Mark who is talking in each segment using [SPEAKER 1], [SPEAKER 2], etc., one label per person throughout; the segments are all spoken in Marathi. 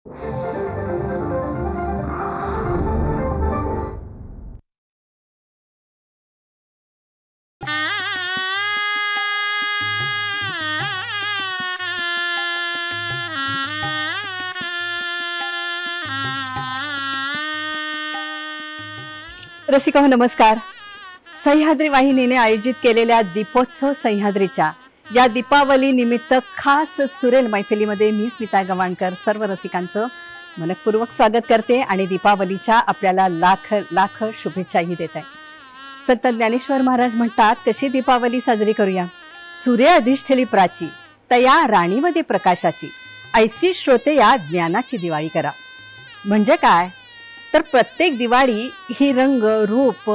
[SPEAKER 1] रसिका हो नमस्कार. सह्याद्री वाहिनीने आयोजित केलेल्या दीपोत्सव सह्याद्रीच्या या दीपावली निमित्त खास सुरेल मैफिलीमध्ये मी स्मिता गवाणकर सर्व रसिकांचं मनपूर्वक स्वागत करते आणि दीपावलीच्या आपल्याला लाख लाख शुभेच्छाही देत आहे. संत ज्ञानेश्वर महाराज म्हणतात, कशी दीपावली साजरी करूया. सूर्य अधिष्ठली प्राची तया राणीमध्ये प्रकाशाची, ऐसी श्रोते या ज्ञानाची दिवाळी करा. म्हणजे काय तर प्रत्येक दिवाळी ही रंग रूप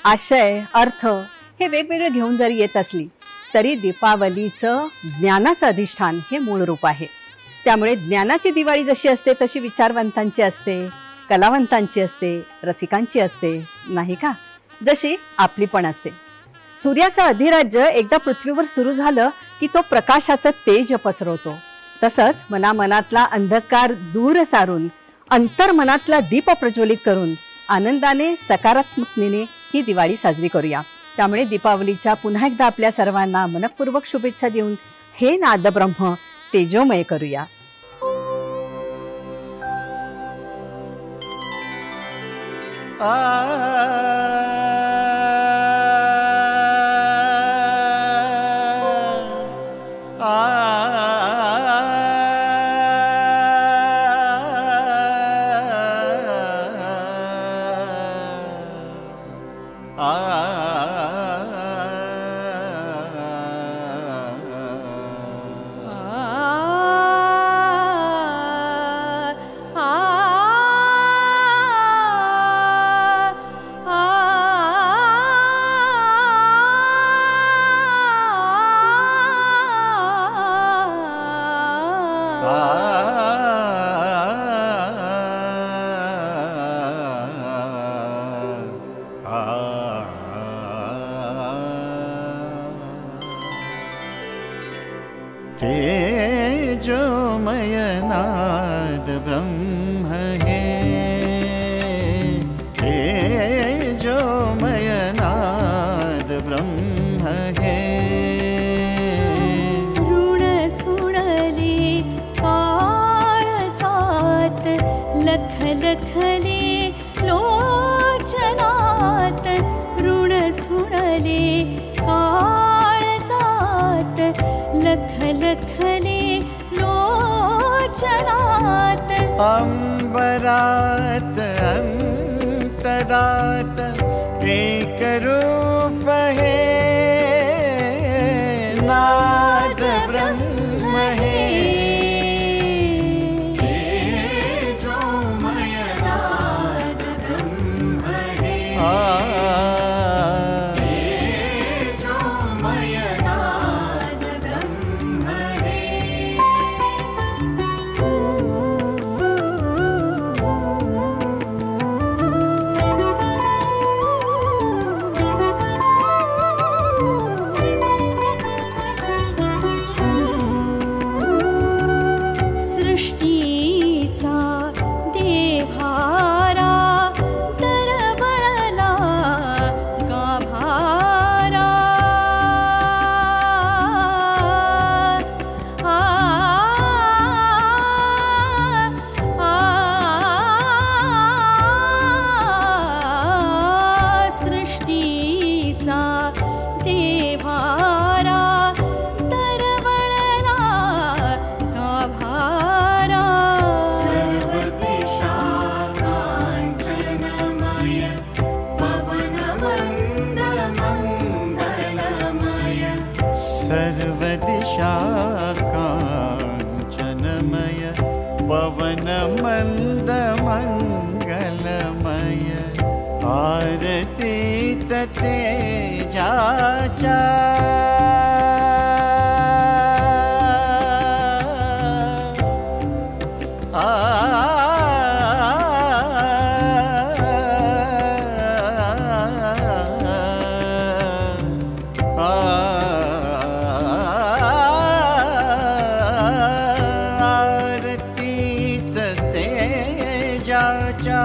[SPEAKER 1] आशय अर्थ हे वेगवेगळे घेऊन जरी येत असली तरी दीपावलीचं ज्ञानाचं अधिष्ठान हे मूळ रूप आहे. त्यामुळे ज्ञानाची दिवाळी जशी असते तशी विचारवंतांची असते, कलावंतांची असते, रसिकांची असते, नाही का, जशी आपली पण असते. सूर्याचं अधिराज्य एकदा पृथ्वीवर सुरू झालं की तो प्रकाशाचं तेज पसरवतो. तसंच मनामनातला अंधकार दूर सारून अंतर्मनातला दीप प्रज्वलित करून आनंदाने सकारात्मकतेने ही दिवाळी साजरी करूया. त्यामुळे दीपावलीच्या पुन्हा एकदा आपल्या सर्वांना मनपूर्वक शुभेच्छा देऊन हे नादब्रह्म तेजोमय करूया.
[SPEAKER 2] तेजोमय नाद ब्रह्म है, तेजोमय नाद ब्रह्म है.
[SPEAKER 3] ऋण सुणले काळसात लख लखले लोचनात. ऋण सुणले काळसात लख लखले लोचनात.
[SPEAKER 2] अंबरात अंतरात एक रूप है, नाद ब्रह्म है.
[SPEAKER 3] तेजोमय नाद ब्रह्म है. तेजोमय नाद ब्रह्म है. सृष्टीचा देव्हारा तरवळला गाभारा. सृष्टीचा देव्हारा तरवळला गाभारा. सर्व दिशा कांचनमय पवन मंद मंगलमय.
[SPEAKER 2] सर्व दिशा कांचनमय पवन मंद मंगलमय. आरती तेजाचा आरती ज्याच्या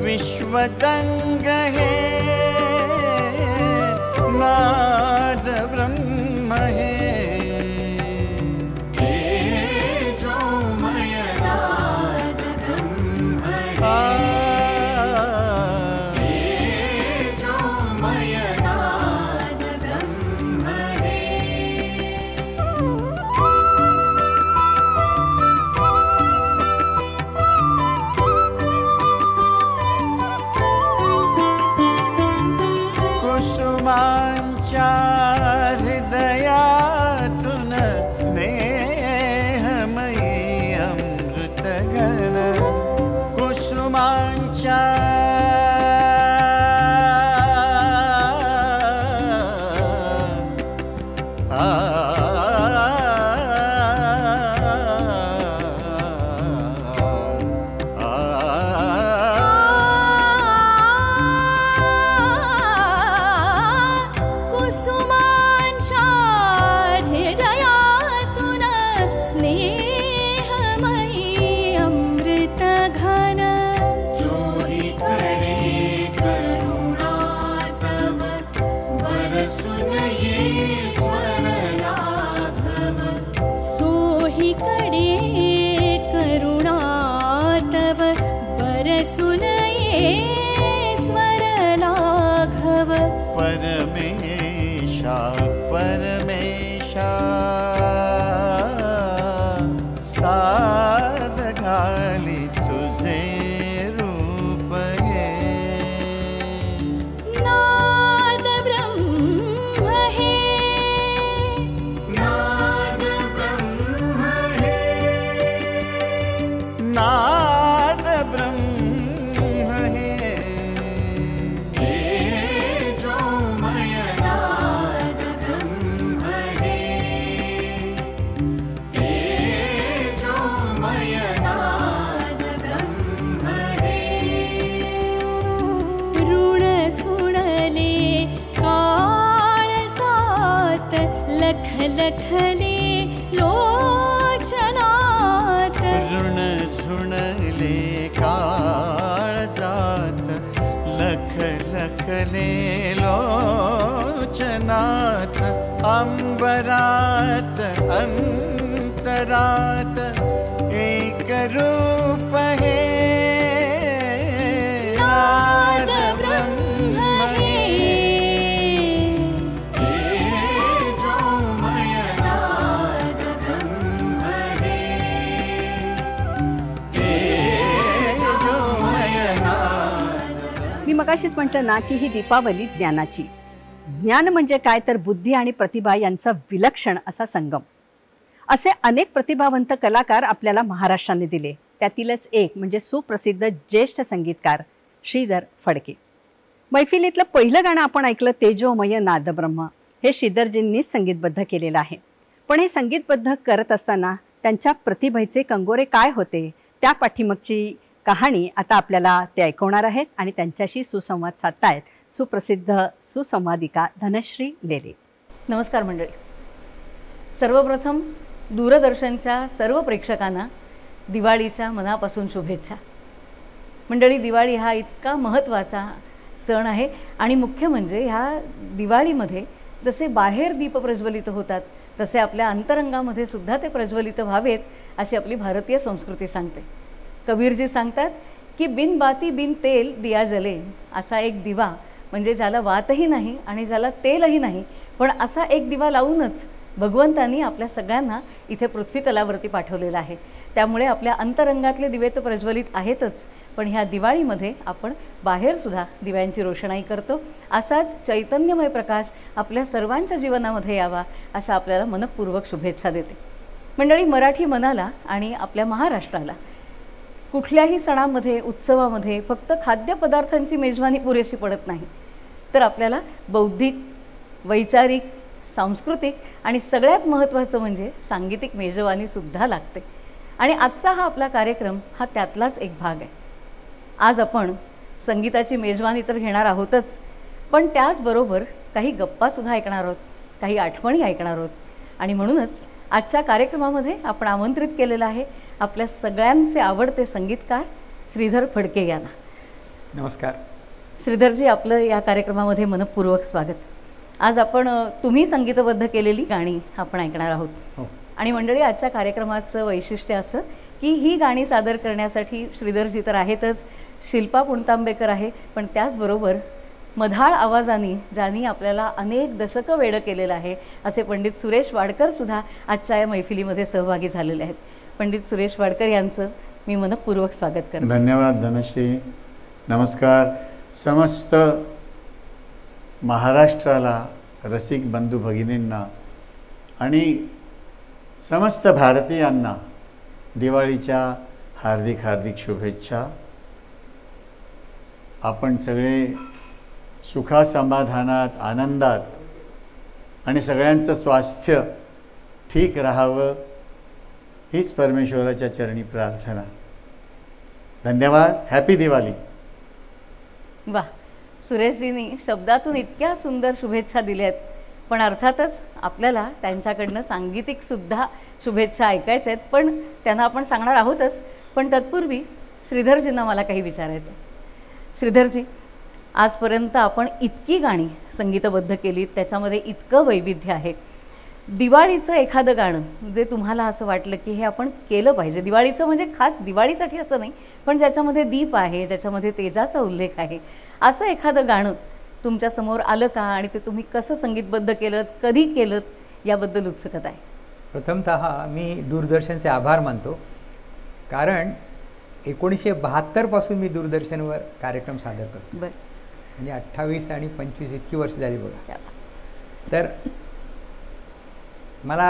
[SPEAKER 2] विश्वदंग हे नाद ब्रह्म हे कुसुमांच्या हृदयातून स्नेहमयी अमृतघन कुसुमांच्या परमेशा परमेशा साद घाली तुझे रूप हे
[SPEAKER 3] नाद ब्रह्म हे नाद ब्रह्म हे
[SPEAKER 2] नाद ब्रह्म
[SPEAKER 3] लखले लोचनात
[SPEAKER 2] ऋण झुणले काळजात लख लखले लोचनात अंबरात अंतरात एक रूप हे नाद ब्रह्म हे
[SPEAKER 1] मी मगाशीच म्हटलं ना की ही दीपावली ज्ञानाची. ज्ञान म्हणजे काय तर बुद्धी आणि प्रतिभा यांचा विलक्षण असा संगम. असे अनेक प्रतिभावंत कलाकार आपल्याला महाराष्ट्राने दिले. त्यातीलच एक म्हणजे सुप्रसिद्ध ज्येष्ठ संगीतकार श्रीधर फडके. मैफिलीतलं पहिलं गाणं आपण ऐकलं तेजोमय नादब्रह्म. हे श्रीधरजींनीच संगीतबद्ध केलेलं आहे. पण हे संगीतबद्ध करत असताना त्यांच्या प्रतिभेचे कंगोरे काय होते त्या पाठीमागची कहाणी आता आपल्याला ते ऐकवणार आहेत आणि त्यांच्याशी सुसंवाद साधतायत सुप्रसिद्ध सुसंवादिका धनश्री लेले.
[SPEAKER 4] नमस्कार मंडळी. सर्वप्रथम दूरदर्शनच्या सर्व प्रेक्षकांना दिवाळीच्या मनापासून शुभेच्छा. मंडळी, दिवाळी हा इतका महत्त्वाचा सण आहे आणि मुख्य म्हणजे ह्या दिवाळीमध्ये जसे बाहेर दीप प्रज्वलित होतात तसे आपल्या अंतरंगामध्ये सुद्धा ते प्रज्वलित व्हावेत अशी आपली भारतीय संस्कृती सांगते. कबीरजी सांगतात की बिन बाती बिन तेल दिया जले. असा एक दिवा म्हणजे ज्याला वातही नाही आणि ज्याला तेलही नाही, पण असा एक दिवा लावूनच भगवंतांनी आपल्या सगळ्यांना इथे पृथ्वी तलावरती पाठवलेला आहे. त्यामुळे आपल्या अंतरंगातले दिवे तर प्रज्वलित आहेतच, पण ह्या दिवाळीमध्ये आपण बाहेरसुद्धा दिव्यांची रोषणाई करतो. असाच चैतन्यमय प्रकाश आपल्या सर्वांच्या जीवनामध्ये यावा अशा आपल्याला मनपूर्वक शुभेच्छा देते. मंडळी, मराठी मनाला आणि आपल्या महाराष्ट्राला कुठल्याही सणामध्ये उत्सवामध्ये फक्त खाद्यपदार्थांची मेजवानी पुरेशी पडत नाही, तर आपल्याला बौद्धिक, वैचारिक, सांस्कृतिक आणि सगळ्यात महत्त्वाचं म्हणजे सांगीतिक मेजवानीसुद्धा लागते. आणि आजचा हा आपला कार्यक्रम हा त्यातलाच एक भाग आहे. आज आपण संगीताची मेजवानी तर घेणार आहोतच, पण त्याचबरोबर काही गप्पासुद्धा ऐकणार आहोत, काही आठवणी ऐकणार आहोत. आणि म्हणूनच आजच्या कार्यक्रमामध्ये आपण आमंत्रित केलेलं आहे आपल्या सगळ्यांचे आवडते संगीतकार श्रीधर फडके यांना.
[SPEAKER 5] नमस्कार.
[SPEAKER 4] श्रीधरजी, आपलं या कार्यक्रमामध्ये मनपूर्वक स्वागत. आज आपण तुम्ही संगीतबद्ध केलेली गाणी आपण ऐकणार आहोत.
[SPEAKER 5] हो.
[SPEAKER 4] आणि मंडळी, आजच्या कार्यक्रमाचं वैशिष्ट्य असं की ही गाणी सादर करण्यासाठी श्रीधरजी तर आहेतच, शिल्पा पुणतांबेकर आहे, पण त्याचबरोबर मधाळ आवाजाने ज्यांनी आपल्याला अनेक दशकं वेडं केलेलं आहे असे पंडित सुरेश वाडकरसुद्धा आजच्या या मैफिलीमध्ये सहभागी झालेले आहेत. पंडित सुरेश वाडकर यांचं मी मनपूर्वक स्वागत करते.
[SPEAKER 6] धन्यवाद धनश्री. नमस्कार. समस्त महाराष्ट्राला, रसिक बंधू भगिनींना आणि समस्त भारतीयांना दिवाळीच्या हार्दिक हार्दिक शुभेच्छा. आपण सगळे सुखासमाधानात, आनंदात आणि सगळ्यांचं स्वास्थ्य ठीक राहावं हीच परमेश्वराच्या चरणी प्रार्थना. धन्यवाद. हॅपी दिवाळी.
[SPEAKER 4] वा, सुरेशजींनी शब्दातून इतक्या सुंदर शुभेच्छा दिल्यात, पण अर्थातच आपल्याला त्यांच्याकडनं सांगीतिकसुद्धा शुभेच्छा ऐकायच्या आहेत, पण त्यांना आपण सांगणार आहोतच. पण तत्पूर्वी श्रीधरजींना मला काही विचारायचं. श्रीधरजी, आजपर्यंत आपण इतकी गाणी संगीतबद्ध केलीत, त्याच्यामध्ये इतकं वैविध्य आहे. दिवाळीचं एखादं गाणं जे तुम्हाला असं वाटलं की हे आपण केलं पाहिजे, दिवाळीचं म्हणजे खास दिवाळीसाठी असं नाही, पण ज्याच्यामध्ये दीप आहे, ज्याच्यामध्ये तेजाचा उल्लेख आहे, असं एखादं गाणं तुमच्यासमोर आलं का आणि ते तुम्ही कसं संगीतबद्ध केलं, कधी केलं, याबद्दल उत्सुकता आहे.
[SPEAKER 5] प्रथमतः मी दूरदर्शनचे आभार मानतो, कारण 1972 पासून मी दूरदर्शनवर कार्यक्रम सादर करतो.
[SPEAKER 4] बरं.
[SPEAKER 5] म्हणजे 28 आणि 25 इतकी वर्ष झाली बघा. तर मला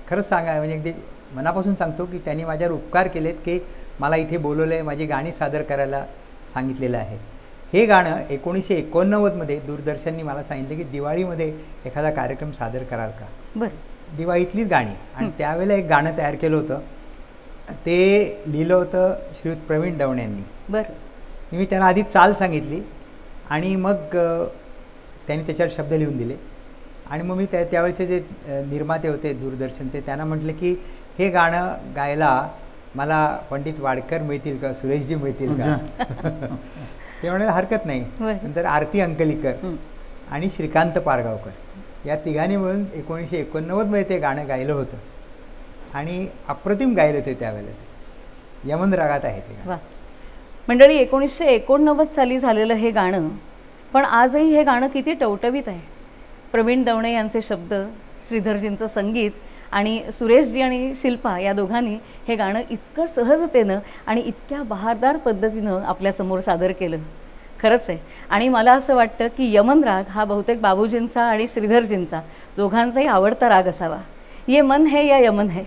[SPEAKER 5] खरंच सांगा, म्हणजे अगदी मनापासून सांगतो की त्यांनी माझ्यावर उपकार केलेत की मला इथे बोलवलं आहे, माझी गाणी सादर करायला सांगितलेलं आहे. हे गाणं 1989मध्ये दूरदर्शननी मला सांगितलं की दिवाळीमध्ये एखादा कार्यक्रम सादर कराल का.
[SPEAKER 4] बरं.
[SPEAKER 5] दिवाळीतलीच गाणी. आणि त्यावेळेला एक गाणं तयार केलं होतं, ते लिहिलं होतं श्रीयुत प्रवीण दवणे यांनी.
[SPEAKER 4] बरं.
[SPEAKER 5] मी त्यांना आधी चाल सांगितली आणि मग त्यांनी त्याच्यावर शब्द लिहून दिले. आणि मग मी त्यावेळेचे जे निर्माते होते दूरदर्शनचे त्यांना म्हटलं की हे गाणं गायला मला पंडित वाडकर मिळतील का, सुरेशजी मिळतील का. ते म्हणाले हरकत नाही. नंतर आरती अंकलीकर आणि श्रीकांत पारगावकर या तिघांनी मिळून 1989मध्ये ते गाणं गायलं होतं आणि अप्रतिम गायलं होते. त्यावेळेला यमन रागात आहे ते.
[SPEAKER 4] वा. मंडळी, 1989 साली झालेलं हे गाणं, पण आजही हे गाणं किती टवटवीत आहे. प्रवीण दवणे यांचे शब्द, श्रीधरजींचं संगीत आणि सुरेशजी आणि शिल्पा या दोघांनी हे गाणं इतकं सहजतेनं आणि इतक्या बहारदार पद्धतीनं आपल्यासमोर सादर केलं. खरंच आहे. आणि मला असं वाटतं की यमन राग हा बहुतेक बाबूजींचा आणि श्रीधरजींचा दोघांचाही आवडता राग असावा. ये मन है या यमन है,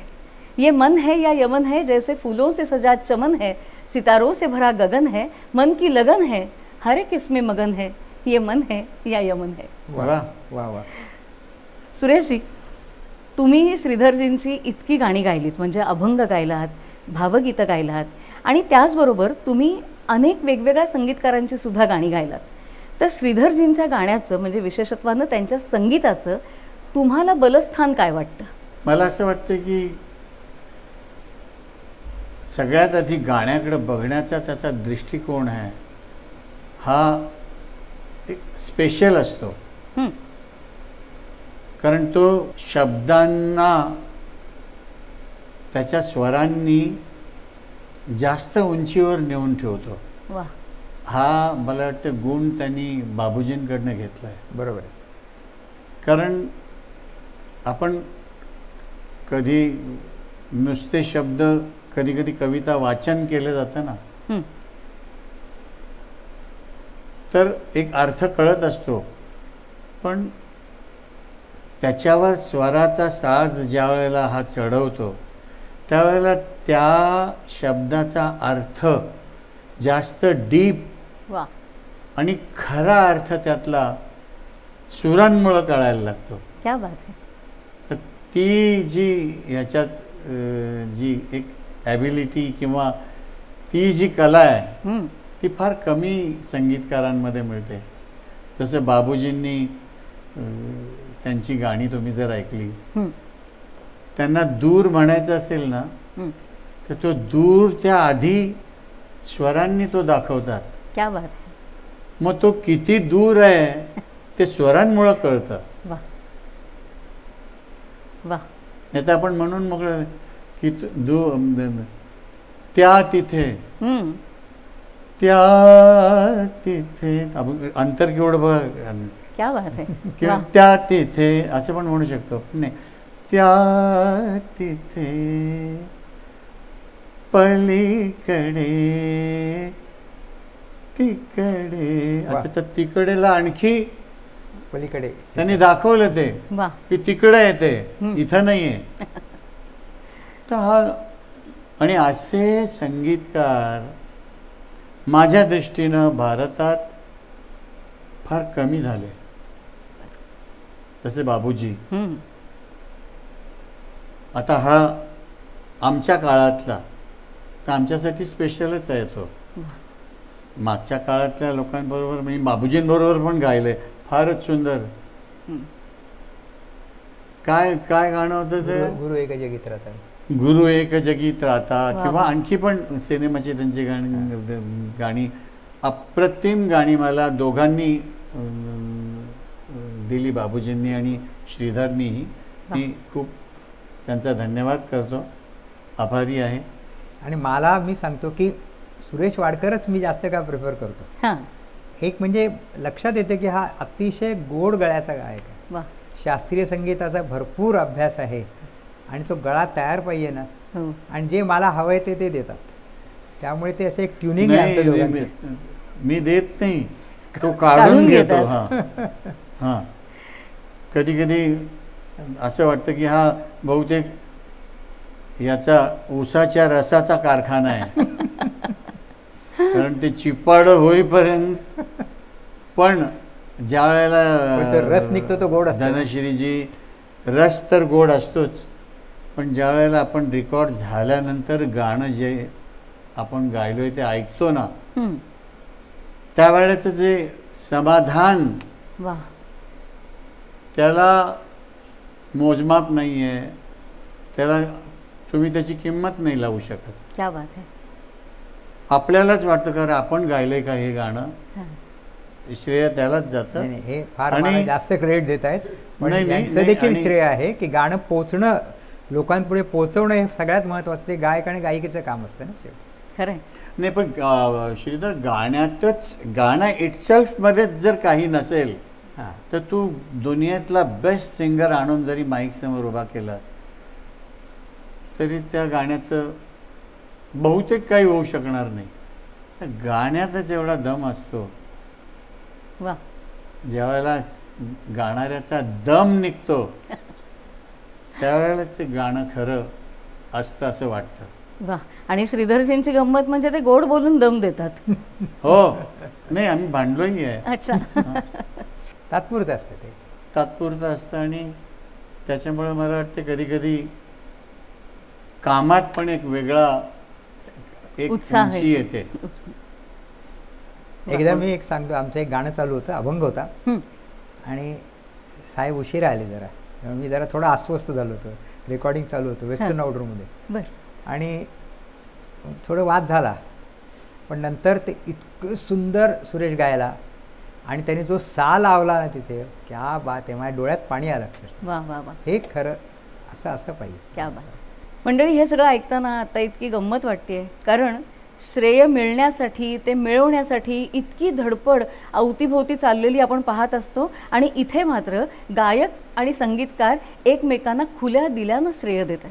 [SPEAKER 4] ये मन है या यमन है, जैसे फूलों से सजा चमन है, सितारों से भरा गगन है, मन की लगन है, हर एक इसमें मगन है, ये मन है या यमन है.
[SPEAKER 6] वा
[SPEAKER 5] वा वा.
[SPEAKER 4] सुरेशजी, तुम्ही श्रीधरजींची इतकी गाणी गायलीत, म्हणजे अभंग गायलात, भावगीतं गायलात आणि त्याचबरोबर तुम्ही अनेक वेगवेगळ्या संगीतकारांची सुद्धा गाणी गायलात. तर श्रीधरजींच्या गाण्याचं म्हणजे विशेषत्वानं त्यांच्या संगीताचं तुम्हाला बलस्थान काय वाटतं?
[SPEAKER 6] मला असं वाटतं की सगळ्यात आधी गाण्याकडे बघण्याचा त्याचा दृष्टिकोन आहे हा एक स्पेशल असतो. कारण तो शब्दांना त्याच्या स्वरांनी जास्त उंचीवर नेऊन ठेवतो.
[SPEAKER 4] वा.
[SPEAKER 6] हा मला वाटतं गुण त्यांनी बाबूजींकडनं घेतला आहे.
[SPEAKER 5] बरोबर आहे.
[SPEAKER 6] कारण आपण कधी नुसते शब्द, कधी कधी कविता वाचन केलं जातं ना, तर एक अर्थ कळत असतो, पण त्याच्यावर स्वराचा साज ज्या वेळेला हा चढवतो त्यावेळेला त्या शब्दाचा अर्थ जास्त डीप आणि खरा अर्थ त्यातला सुरांमुळं कळायला लागतो.
[SPEAKER 4] क्या बात आहे.
[SPEAKER 6] तर ती जी ह्याच्यात जी एक ॲबिलिटी किंवा ती जी कला आहे ती फार कमी संगीतकारांमध्ये मिळते. जसं बाबूजींनी त्यांची गाणी तुम्ही जर ऐकली, त्यांना दूर म्हणायचं असेल ना तर तो दूर त्या आधी स्वरांनी तो दाखवतात.
[SPEAKER 4] क्या बात आहे.
[SPEAKER 6] मग तो किती दूर आहे ते स्वरांमुळं कळतं.
[SPEAKER 4] वा वा.
[SPEAKER 6] नाही तर आपण म्हणून मग की त्या तिथे त्या तिथे अंतर केवढं बघा.
[SPEAKER 4] क्या बात आहे.
[SPEAKER 6] किंवा त्या तिथे असं पण म्हणू शकतो. नाही, त्या तिथे पलीकडे तिकडे. आता तर तिकडेला आणखी
[SPEAKER 5] पलीकडे
[SPEAKER 6] त्यांनी दाखवलं ते
[SPEAKER 4] वा.
[SPEAKER 6] की तिकडे येते, इथं नाहीये. तर हा आणि असे संगीतकार माझ्या दृष्टीनं भारतात फार कमी झाले. जसे बाबूजी. आता हा आमच्या काळातला तर आमच्यासाठी स्पेशलच आहे तो. मागच्या काळातल्या लोकांबरोबर मी बाबूजींबरोबर पण गायले. फारच सुंदर. काय काय गाणं होतं ते?
[SPEAKER 5] गुरु एक जगीत राहता.
[SPEAKER 6] गुरु एक जगीत राहता. किंवा आणखी पण सिनेमाची त्यांची गाणी अप्रतिम गाणी मला दोघांनी दिली, बाबूजींनी आणि श्रीधरनीही. मी खूप त्यांचा धन्यवाद करतो, आभारी आहे.
[SPEAKER 5] आणि मला मी सांगतो की सुरेश वाडकरच मी जास्त का प्रिफर करतो. एक म्हणजे लक्षात येते की हा अतिशय गोड गळ्याचा गायक आहे. शास्त्रीय संगीताचा भरपूर अभ्यास आहे आणि तो गळा तयार पाहिजे ना. आणि जे मला हवंय ते देतात. त्यामुळे ते असं एक ट्युनिंग आहे.
[SPEAKER 6] मी देत नाही, तो काढून घेतो. हां कधी कधी असं वाटतं की हा बहुतेक याचा ऊसाच्या रसाचा कारखाना आहे. कारण ते चिपाडं होईपर्यंत पण ज्या वेळेला
[SPEAKER 5] रस निघतो तो गोड असतो.
[SPEAKER 6] धनश्रीजी, रस तर गोड असतोच, पण ज्या वेळेला आपण रेकॉर्ड झाल्यानंतर गाणं जे आपण गायलोय ते ऐकतो ना, त्यावेळेचं जे समाधान, त्याला मोजमाप नाही आहे. त्याला तुम्ही त्याची किंमत नाही लावू शकत.
[SPEAKER 4] क्या बात आहे.
[SPEAKER 6] आपल्यालाच वाटतं का आपण गायलंय का हे गाणं, श्रेय त्यालाच जातं.
[SPEAKER 5] हे फार जास्त क्रेडिट देत आहेत. यांचं देखील श्रेय आहे की गाणं पोचणं, लोकांपुढे पोचवणं हे सगळ्यात महत्त्वाचं. ते गायक आणि गायिकेचं काम असतं ना.
[SPEAKER 4] खरं
[SPEAKER 6] नाही, पण श्रीधर गाण्यातच, गाणं इटसेल्फ मध्येच जर काही नसेल तर तू दुनियातला बेस्ट सिंगर आणून जरी माईक समोर उभा केलास तरी त्या गाण्याचं बहुतेक काही होऊ शकणार नाही. त्या गाण्यातच एवढा दम असतो. ज्या वेळेला गाणाऱ्याचा दम निघतो त्यावेळेलाच ते गाणं खरं असतं असं वाटतं.
[SPEAKER 4] वा. आणि श्रीधरजींची गंमत म्हणजे ते गोड बोलून दम देतात.
[SPEAKER 6] हो, नाही आम्ही भांडलोही आहे.
[SPEAKER 4] अच्छा.
[SPEAKER 5] तात्पुरतं असतं ते.
[SPEAKER 6] तात्पुरतं असतं आणि त्याच्यामुळे मला वाटते कधी कधी कामात पण एक वेगळा एक
[SPEAKER 4] उत्साह
[SPEAKER 6] येते.
[SPEAKER 5] एकदा मी एक सांगतो, आमचं एक गाणं चालू होतं, अभंग होता आणि साहेब उशिरा आले जरा. मी जरा थोडा अस्वस्थ झालो होतो. रेकॉर्डिंग चालू होतं वेस्टर्न ऑर्डरमध्ये आणि थोडं वाद झाला. पण नंतर ते इतकं सुंदर सुरेश गायला आणि त्याने जो सा लावला ना तिथे, क्या बात आहे. माझ्या डोळ्यात पाणी आलं.
[SPEAKER 4] वा वा वा.
[SPEAKER 5] हे खरं असं पाहिजे.
[SPEAKER 4] क्या बात. मंडळी, हे सगळं ऐकताना आता इतकी गंमत वाटते, कारण श्रेय मिळण्यासाठी, ते मिळवण्यासाठी इतकी धडपड अवतीभोवती चाललेली आपण पाहत असतो. आणि इथे मात्र गायक आणि संगीतकार एकमेकांना खुल्या दिल्यानं श्रेय देतात.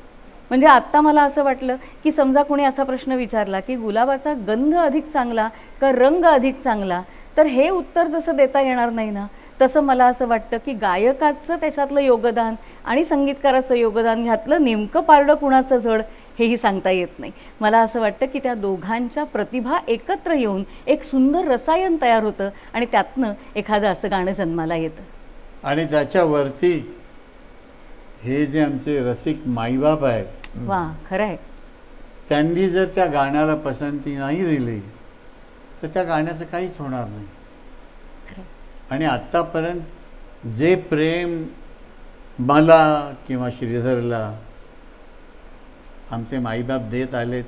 [SPEAKER 4] म्हणजे आत्ता मला असं वाटलं की समजा कोणी असा प्रश्न विचारला की गुलाबाचा गंध अधिक चांगला का रंग अधिक चांगला, तर हे उत्तर जसं देता येणार नाही ना, तसं मला असं वाटतं की गायकाचं त्याच्यातलं योगदान आणि संगीतकाराचं योगदान ह्यातलं नेमकं पारडं कुणाचं जड हेही सांगता येत नाही. मला असं वाटतं की त्या दोघांच्या प्रतिभा एकत्र येऊन एक सुंदर रसायन तयार होतं आणि त्यातनं एखादं असं गाणं जन्माला येतं.
[SPEAKER 6] आणि त्याच्यावरती हे जे आमचे रसिक माईबाप आहेत,
[SPEAKER 4] वा, खरं आहे,
[SPEAKER 6] त्यांनी जर त्या गाण्याला पसंती नाही दिली तर त्या गाण्याचं काहीच होणार नाही. आणि आत्तापर्यंत जे प्रेम मला किंवा श्रीधरला आमचे माईबाप देत आलेत,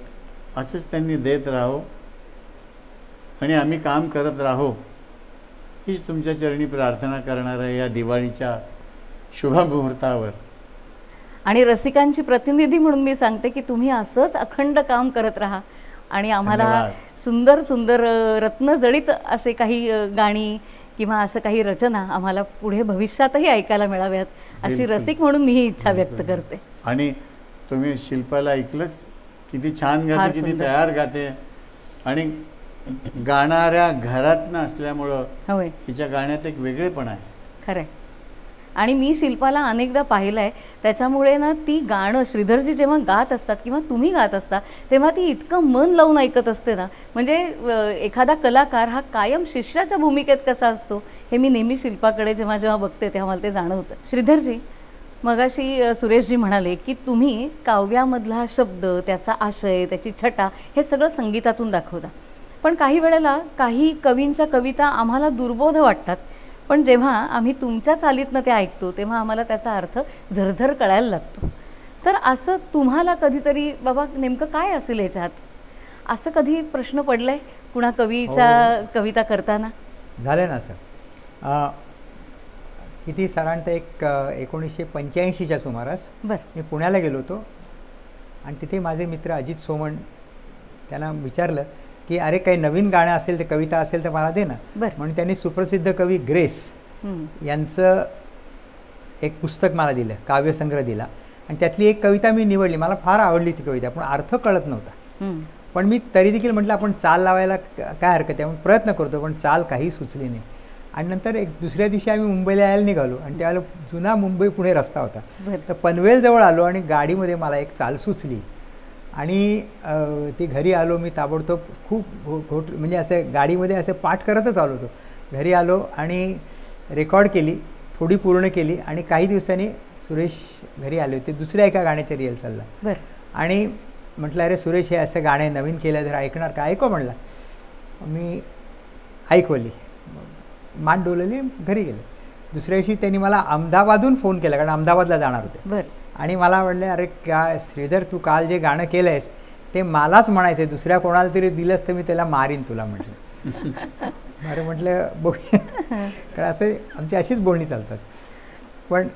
[SPEAKER 6] असंच त्यांनी देत राहो आणि आम्ही काम करत राहो हीच तुमच्या चरणी प्रार्थना करणार आहे या दिवाळीच्या शुभ मुहूर्तावर.
[SPEAKER 4] आणि रसिकांची प्रतिनिधी म्हणून मी सांगते की तुम्ही असंच अखंड काम करत राहा आणि आम्हाला
[SPEAKER 6] धन्यवाद.
[SPEAKER 4] सुंदर सुंदर रत्नजडित असे काही गाणी किंवा असं काही रचना आम्हाला पुढे भविष्यातही ऐकायला मिळाव्यात अशी
[SPEAKER 6] बिलकुल.
[SPEAKER 4] रसिक म्हणून मी ही इच्छा व्यक्त करते.
[SPEAKER 6] आणि तुम्ही शिल्पाला ऐकलंच किती छान
[SPEAKER 4] फार
[SPEAKER 6] गाते, किती
[SPEAKER 4] सुंदर.
[SPEAKER 6] तयार गाते आणि गाणाऱ्या घरातनं असल्यामुळं
[SPEAKER 4] होय,
[SPEAKER 6] तिच्या गाण्यात एक वेगळेपण आहे.
[SPEAKER 4] खरं आहे. आणि मी शिल्पाला अनेकदा पाहिलं आहे, त्याच्यामुळे ना ती गाणं श्रीधरजी जेव्हा गात असतात किंवा तुम्ही गात असता तेव्हा ती इतकं मन लावून ऐकत असते ना, म्हणजे एखादा कलाकार हा कायम शिष्याच्या भूमिकेत कसा असतो हे मी नेहमी शिल्पाकडे जेव्हा जेव्हा बघते तेव्हा मला ते जाणवतं. श्रीधरजी, मगाशी सुरेशजी म्हणाले की तुम्ही काव्यामधला शब्द, त्याचा आशय, त्याची छटा हे सगळं संगीतातून दाखवता, पण काही वेळेला काही कवींच्या कविता आम्हाला दुर्बोध वाटतात, पण जेव्हा आम्ही तुमच्या चालीतनं ते ऐकतो तेव्हा आम्हाला त्याचा अर्थ झरझर कळायला लागतो. तर असं तुम्हाला कधीतरी बाबा नेमकं काय असेल याच्यात, असं कधी प्रश्न पडलाय कुणा कवीच्या कविता करताना?
[SPEAKER 5] झालं ना सर. किती साधारणतः एक 1985च्या सुमारास
[SPEAKER 4] बरं.
[SPEAKER 5] मी पुण्याला गेलो होतो आणि तिथे माझे मित्र अजित सोमण, त्यांना विचारलं की अरे काही नवीन गाणं असेल तर कविता असेल तर मला दे ना.
[SPEAKER 4] बरं.
[SPEAKER 5] म्हणून त्यांनी सुप्रसिद्ध कवी ग्रेस यांचं एक पुस्तक मला दिलं, काव्यसंग्रह दिला आणि त्यातली एक कविता मी निवडली. मला फार आवडली ती कविता, पण अर्थ कळत नव्हता. पण मी तरी देखील म्हटलं आपण चाल लावायला काय हरकत आहे, म्हणून प्रयत्न करतो, पण चाल काही सुचली नाही. आणि नंतर एक दुसऱ्या दिवशी आम्ही मुंबईला यायला निघालो आणि त्यावेळेला जुना मुंबई पुणे रस्ता होता. तर पनवेलजवळ आलो आणि गाडीमध्ये मला एक चाल सुचली आणि ती घरी आलो. मी ताबडतोब खूप म्हणजे असं गाडीमध्ये असं पाठ करतच आलो होतो. घरी आलो आणि रेकॉर्ड केली, थोडी पूर्ण केली आणि काही दिवसांनी सुरेश घरी आले होते दुसऱ्या एका गाण्याच्या रिहर्सलला.
[SPEAKER 4] बरं.
[SPEAKER 5] आणि म्हटलं अरे सुरेश हे असं गाणे नवीन केलं जर ऐकणार का? ऐकव म्हणला. मी ऐकवली, मान डोलली, घरी गेले. दुसऱ्या दिवशी त्यांनी मला अहमदाबादहून फोन केला, कारण अहमदाबादला जाणार होते.
[SPEAKER 4] बरं.
[SPEAKER 5] आणि मला म्हणले अरे काय श्रीधर, तू काल जे गाणं केलं आहेस ते मलाच म्हणायचं आहे, दुसऱ्या कोणाला तरी दिलंस तर मी त्याला मारीन तुला म्हटलं. अरे म्हटलं बघूया, कारण असं आमची अशीच बोलणी चालतात. पण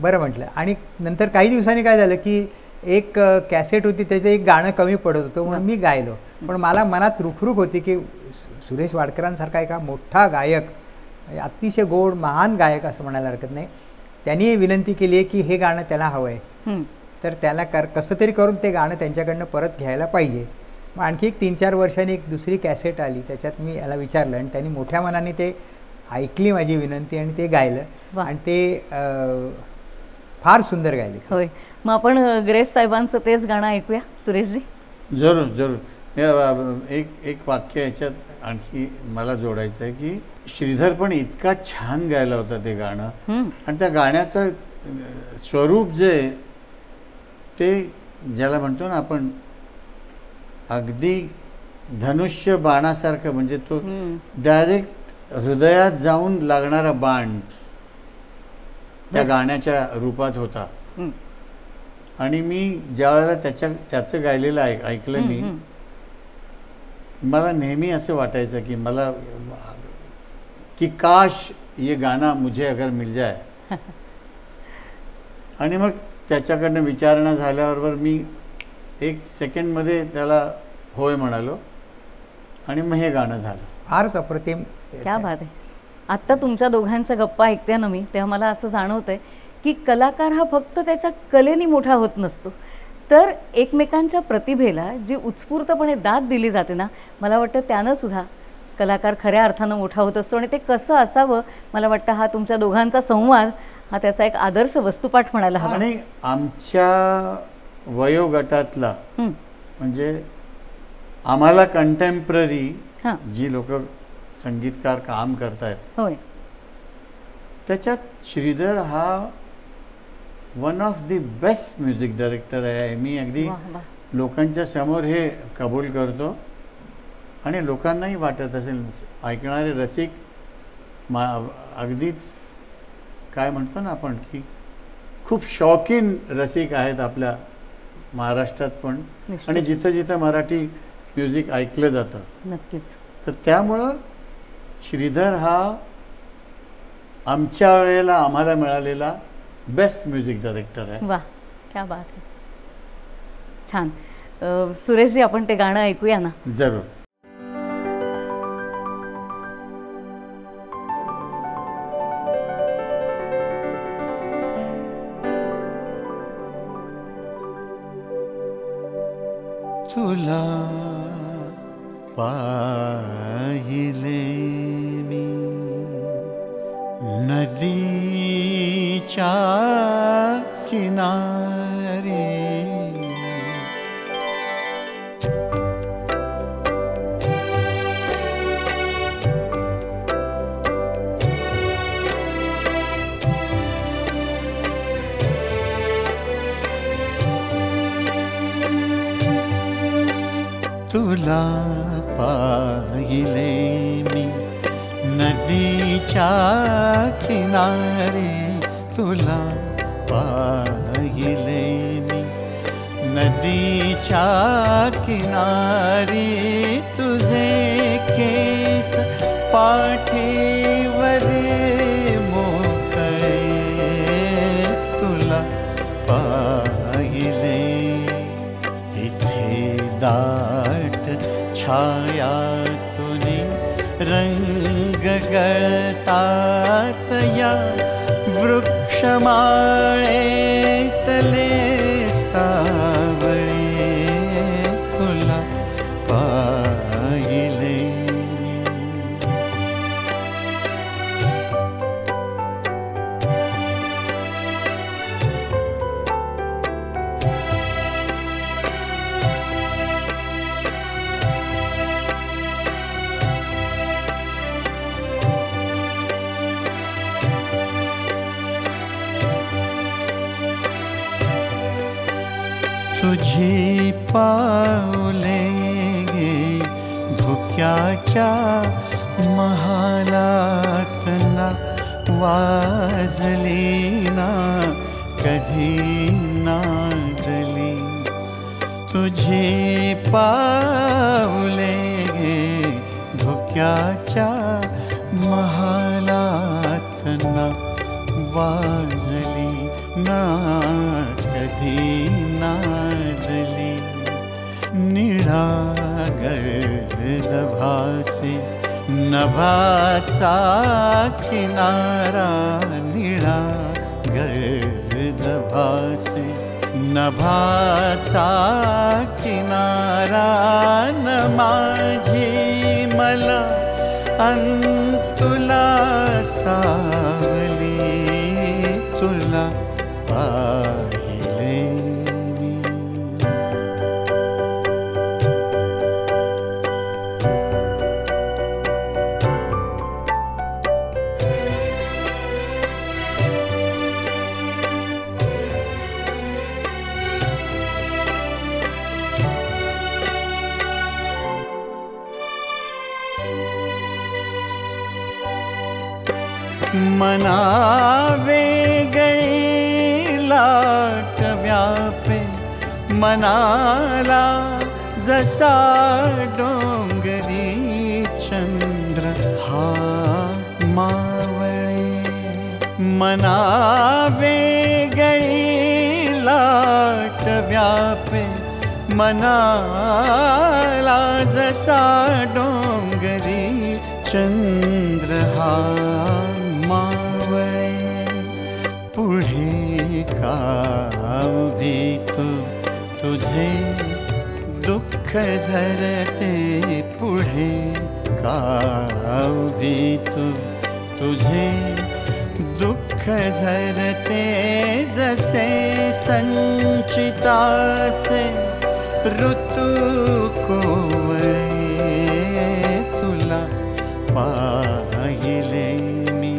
[SPEAKER 5] बरं म्हटलं. आणि नंतर काही दिवसांनी काय झालं की एक कॅसेट होती, त्याचं एक गाणं कमी पडत होतं म्हणून मी गायलो. पण मला मनात रुखरुख होती की सुरेश वाडकरांसारखा एका मोठा गायक, अतिशय गोड महान गायक असं म्हणायला हरकत नाही, त्यांनी विनंती केली आहे की हे गाणं त्याला हवं आहे, तर त्याला कसं तरी करून ते गाणं त्यांच्याकडनं परत घ्यायला पाहिजे. मग आणखी एक 3-4 वर्षांनी एक दुसरी कॅसेट आली, त्याच्यात मी याला विचारलं आणि त्यांनी मोठ्या मनाने ते ऐकली माझी विनंती आणि ते गायलं आणि ते फार सुंदर गायले.
[SPEAKER 4] होय. मग आपण ग्रेस साहेबांचं तेच गाणं ऐकूया सुरेशजी.
[SPEAKER 6] जरूर जरूर. एक वाक्य याच्यात आणखी मला जोडायचं आहे की श्रीधर पण इतका छान गायला होता ते गाणं आणि त्या गाण्याचं स्वरूप जे ते ज्याला म्हणतो ना आपण अगदी धनुष्य बाणासारखं, म्हणजे तो डायरेक्ट हृदयात जाऊन लागणारा बाण त्या गाण्याच्या रूपात होता. आणि मी ज्या वेळेला त्याचं गायलेलं ऐकलं मी, मला नेहमी असं वाटायचं की मला कि काश ये गाना मुझे अगर मिल जाए. आणि मग त्याच्याकडनं विचारणा झाल्याबरोबर मी 1 सेकंडमध्ये त्याला होय म्हणालो आणि मग हे गाणं झालं.
[SPEAKER 5] फारच अप्रतिम.
[SPEAKER 4] क्या बात आहे. आत्ता तुमच्या दोघांच्या गप्पा ऐकते ना मी, तेव्हा मला असं जाणवतंय की कलाकार हा फक्त त्याच्या कलेने मोठा होत नसतो, तर एकमेकांच्या प्रतिभेला जी उत्स्फूर्तपणे दाद दिली जाते ना, मला वाटतं त्यानं सुद्धा कलाकार खऱ्या अर्थानं मोठा होत असतो. आणि ते कसं असावं, मला वाटतं हा तुमच्या दोघांचा संवाद हा त्याचा एक आदर्श वस्तुपाठ म्हणायला हवा.
[SPEAKER 6] आणि आमच्या वयोगटातला म्हणजे आम्हाला कंटेम्पररी जी लोक संगीतकार काम करतायत,
[SPEAKER 4] होय,
[SPEAKER 6] त्याच्यात श्रीधर हा one of the best music director आहे. मी अगदी लोकांच्या समोर हे कबूल करतो आणि लोकांनाही वाटत असेल, ऐकणारे रसिक अगदीच काय म्हणतो ना आपण की खूप शौकीन रसिक आहेत आपल्या महाराष्ट्रात पण, आणि जिथं जिथं मराठी म्युझिक ऐकलं जातं.
[SPEAKER 4] नक्कीच.
[SPEAKER 6] तर त्यामुळं श्रीधर हा आमच्या वेळेला आम्हाला मिळालेला बेस्ट म्युझिक डायरेक्टर आहे.
[SPEAKER 4] वा, क्या बात आहे. छान. सुरेशजी, आपण ते गाणं ऐकूया ना?
[SPEAKER 6] जरूर.
[SPEAKER 2] तुला पाहिले मी नदीच्या किनारी, तुला पाहिले मी नदीच्या किनारी, तुला पाहिले मी नदीच्या किनारी, तुझे केस पाठीवरी मोकळे, तुला पाहिले इथे दाट छायातुनी रंग गळतात या वृक्षमाळेतले सावळे, तुला पाहिले मी. तुझी पावले गे धुक्याच्या महालात ना वाजली ना कधी नादली, तुझी पावले गे धुक्याच्या महालात ना वाजली ना कधी नादली, निळा गर्द भासे नभाचा किनारा, निळा गर्द भासे नभाचा किनारा, न माझी मला अंतुला सावली, तुला पाहिले मी. मना वेगळी लाट व्यापे, मनाला जसा डोंगरी चंद्र हा मावळे, मना वेगळी लाट व्यापे, मनाला जसा डोंगरी चंद्र हा मावळे, पुढे का उभी तू तुझे दुःख झरते, पुढे का उभी तू तुझे दुःख झरते, जसे संचिताचे ऋतू कोवळे, तुला पाहिले मी.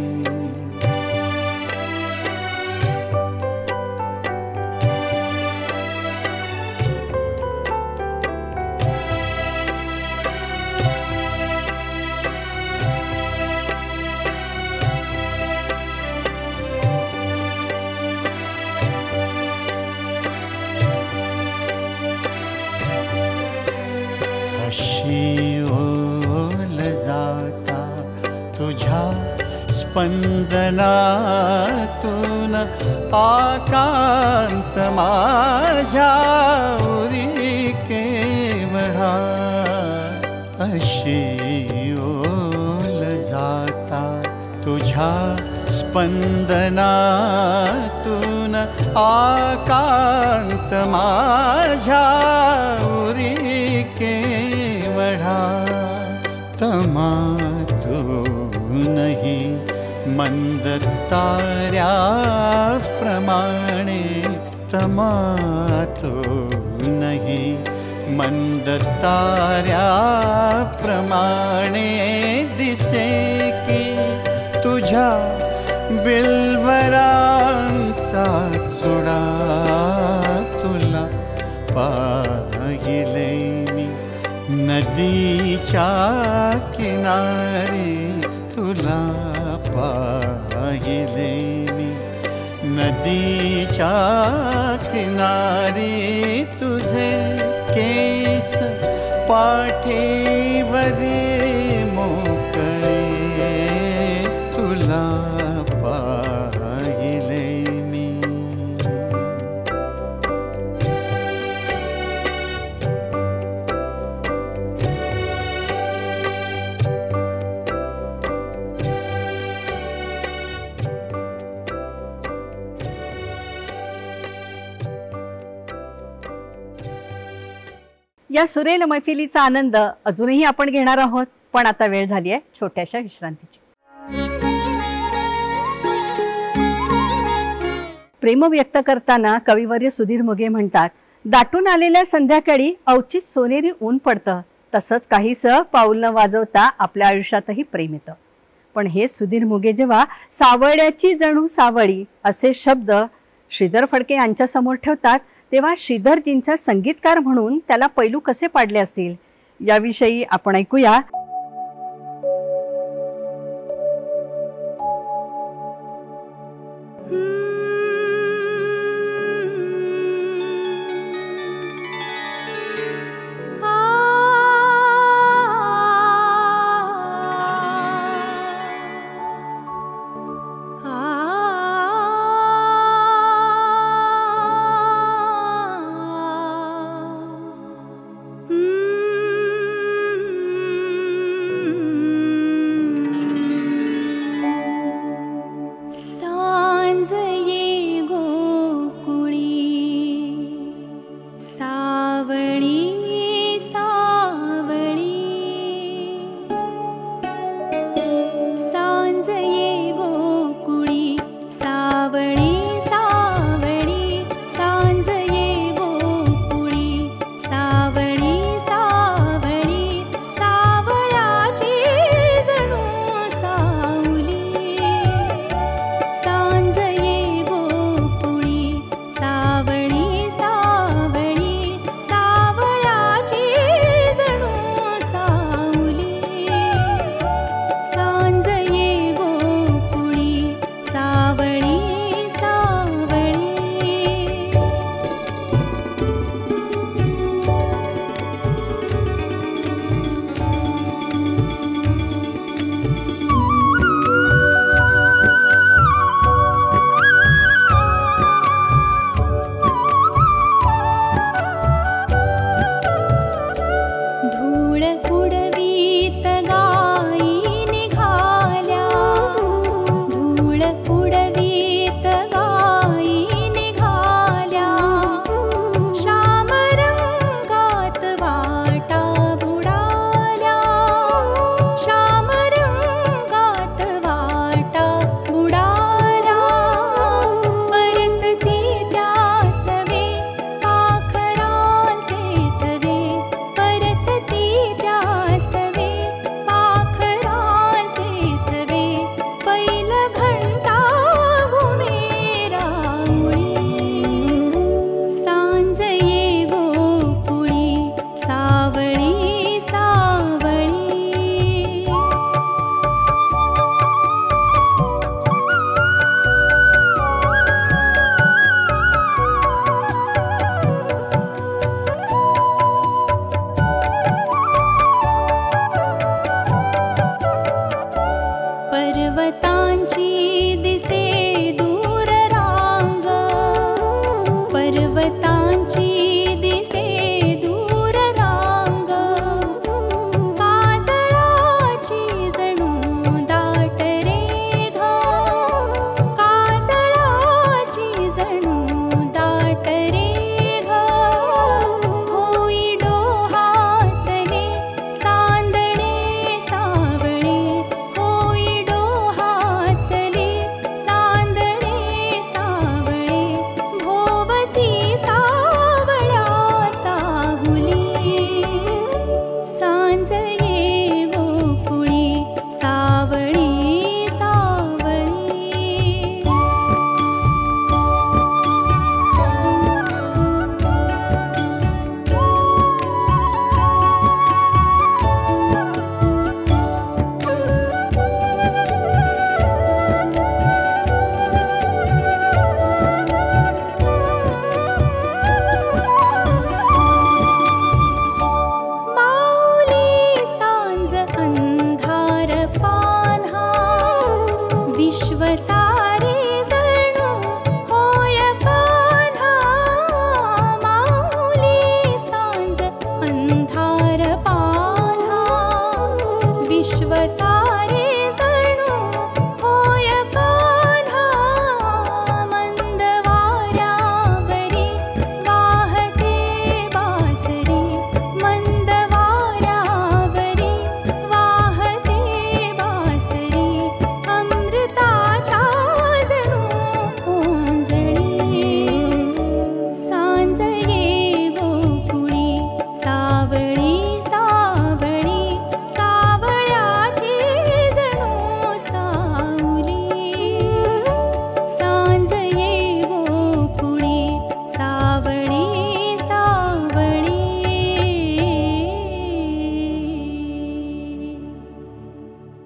[SPEAKER 2] स्पंदनातून आकांत माझ्या उरी केवढा अशी ओल जाता तुझ्या स्पंदनातून आकांत माझ्या उरी केवढा तमातूनही मंद ताऱ्याप्रमाणे तमातूनही मंद ताऱ्याप्रमाणे दिसे की तुझ्या बिलवरांचा चुडा तुला पाहिले मी नदीच्या किनारी तुला पाहिले मी नदीच्या किनारी तुझे केस पाठीवरी मोकळे तुला पाहिले मी
[SPEAKER 1] या सुरेल मैफिलीचा आनंद अजूनही आपण घेणार आहोत, पण आता वेळ झाली आहे छोट्याशा विश्रांतीची. प्रेम व्यक्त करताना कविवर्य सुधीर मुगे म्हणतात, दाटून आलेल्या संध्याकाळी अवचित सोनेरी ऊन पडतं, तसंच काहीसं पाऊल न वाजवता आपल्या आयुष्यातही प्रेम येतं. पण हे सुधीर मुगे जेव्हा सावळ्याची जणू सावळी असे शब्द श्रीधर फडके यांच्या समोर ठेवतात, तेव्हा श्रीधरजींचा संगीतकार म्हणून त्याला पैलू कसे पाडले असतील याविषयी आपण ऐकूया.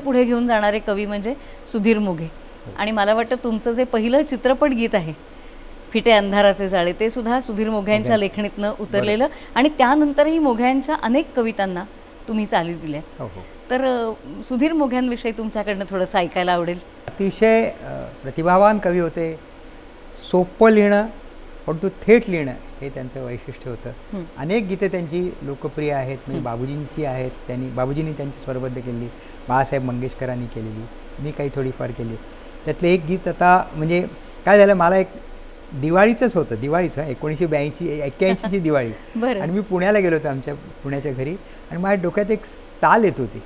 [SPEAKER 4] पुढे घेऊन जाणारे कवी म्हणजे सुधीर मोघे. आणि मला वाटतं तुमचं जे पहिलं चित्रपट गीत आहे फिटे अंधाराचे जाळे ते सुद्धा सुधीर मोघ्यांच्या लेखणीतनं उतरलेलं आणि त्यानंतरही मोघ्यांच्या अनेक कवितांना तुम्ही चाली दिल्या. तर सुधीर मोघ्यांविषयी तुमच्याकडनं थोडंसं ऐकायला आवडेल.
[SPEAKER 5] अतिशय प्रतिभावान कवी होते. सोपं लिहिणं परंतु थेट लिहिणं हे त्यांचं वैशिष्ट्य होतं. अनेक गीतं त्यांची लोकप्रिय आहेत. म्हणजे बाबूजींची आहेत, बाबूजींनी त्यांची स्वरबद्ध केलेली, बाळासाहेब मंगेशकरांनी केलेली, मी काही थोडीफार केली. त्यातलं एक गीत आता म्हणजे काय झालं, मला एक दिवाळीचंच होतं, दिवाळीचं 1981ची दिवाळी. आणि मी पुण्याला गेलो होतो आमच्या पुण्याच्या घरी आणि माझ्या डोक्यात एक चाल येत होती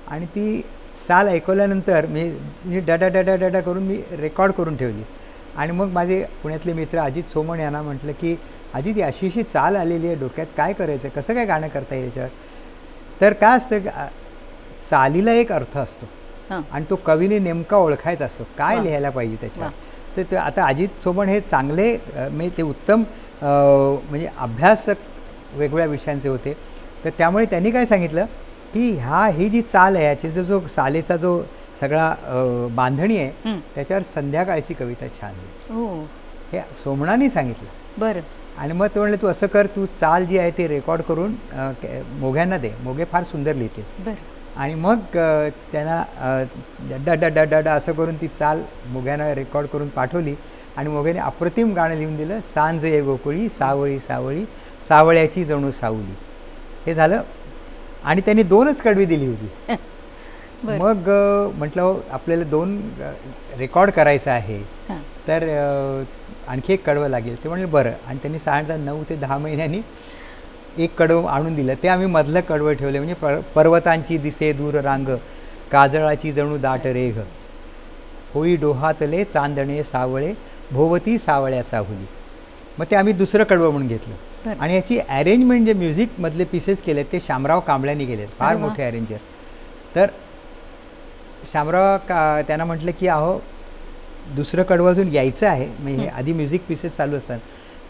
[SPEAKER 5] आणि ती चाल ऐकवल्यानंतर मी डाटा डाटा डाटा करून मी रेकॉर्ड करून ठेवली. आणि मग माझे पुण्यातले मित्र अजित सोमण यांना म्हटलं की अजित अशी चाल आलेली आहे डोक्यात, काय करायचं, कसं काय गाणं करता येईल याच्यावर. तर काय असतं, चालीला एक अर्थ असतो आणि तो कवीने नेमका ओळखायचा असतो, काय लिहायला पाहिजे त्याच्यावर. तर ते आता अजित सोमण हे चांगले म्हणजे ते उत्तम म्हणजे अभ्यासक वेगवेगळ्या विषयांचे होते. तर त्यामुळे त्यांनी काय सांगितलं की ही जी चाल आहे याची जो चालेचा जो सगळा बांधणी आहे त्याच्यावर संध्याकाळची कविता छान आहे, हे सोमणाने सांगितलं. बरं. आणि मग ते म्हणले तू असं कर, तू चाल जी आहे ती रेकॉर्ड करून मोघ्यांना दे, मोघे फार सुंदर लिहिते. आणि मग त्यांना डा डा डा असं करून ती चाल मोघ्यांना रेकॉर्ड करून पाठवली आणि मोघ्याने अप्रतिम गाणं लिहून दिलं. सांज ये गोकुळी सावळी सावळी सावळ्याची जणू सावली, हे झालं. आणि त्यांनी 2च कडवी दिली होती. मग म्हटलं आपल्याला 2 रेकॉर्ड करायचं आहे तर आणखी एक कडवं लागेल. ते म्हणले बरं. आणि त्यांनी साधारणतः 9 ते 10 महिन्यांनी एक कडवं आणून दिलं. ते आम्ही मधलं कडवं ठेवले. म्हणजे पर्वतांची दिसे दूर रांग, काजळाची जणू दाट रेघ, होई डोहातले चांदणे सावळे, भोवती सावळ्याचा हुली. मग ते आम्ही दुसरं कडवं म्हणून घेतलं. आणि याची अरेंजमेंट जे म्युझिकमधले पीसेस केले ते शामराव कांबळ्यांनी केलेत, फार मोठे अरेंजर. तर शामराव त्यांना म्हटलं की अहो दुसरं कडवं अजून यायचं आहे, म्हणजे आधी म्युझिक पीसेस चालू असतात,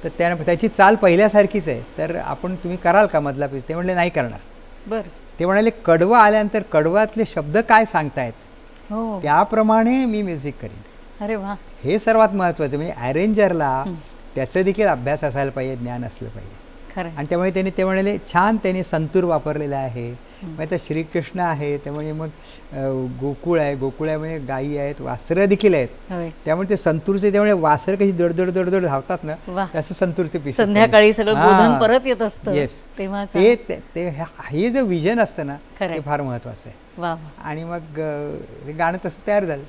[SPEAKER 5] तर त्याची चाल पहिल्यासारखीच आहे, तर तुम्ही कराल का मधला पीस. ते म्हणले नाही करणार. बरं. ते म्हणाले कडवं आल्यानंतर कडवातले शब्द काय सांगतायत त्याप्रमाणे मी म्युझिक करीन. अरे वा. हे सर्वात महत्त्वाचं. म्हणजे अरेंजरला त्याचा देखील अभ्यास असायला पाहिजे, ज्ञान असलं पाहिजे. आणि त्यामुळे ते म्हणाले छान त्यांनी संतूर वापरलेला आहे. मग आता श्रीकृष्ण आहे, त्यामुळे मग गोकुळ आहे, गोकुळामध्ये गायी आहेत, वासरं देखील आहेत. त्यामुळे ते संतूरचे, त्यामुळे वासरं कशी दडदड दडदड धावतात ना, तसं संतूरचे पीस
[SPEAKER 4] संध्याकाळी सगळं बोधन परत येत असतं.
[SPEAKER 5] येस. हे जे विजन असतं ना ते फार महत्वाचं आहे. आणि मग हे गाणं तसं तयार झालं.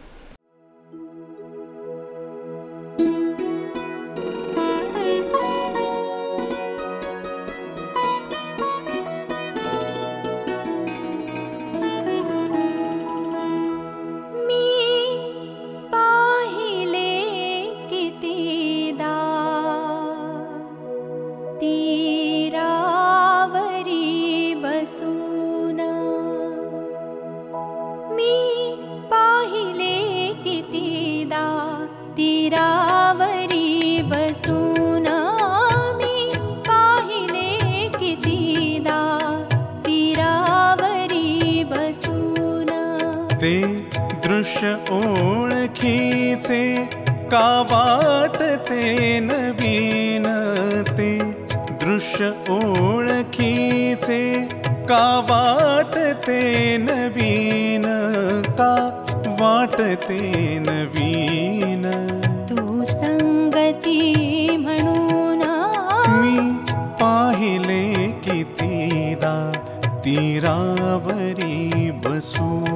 [SPEAKER 2] ते दृश्य ओळखीचे का वाटते नवीन, ते दृश्य ओळखीचे का वाटते नवीन, का वाटते नवीन.
[SPEAKER 3] तू संगती म्हणून
[SPEAKER 2] मी पाहिले कितीदा तीरावरी बसून.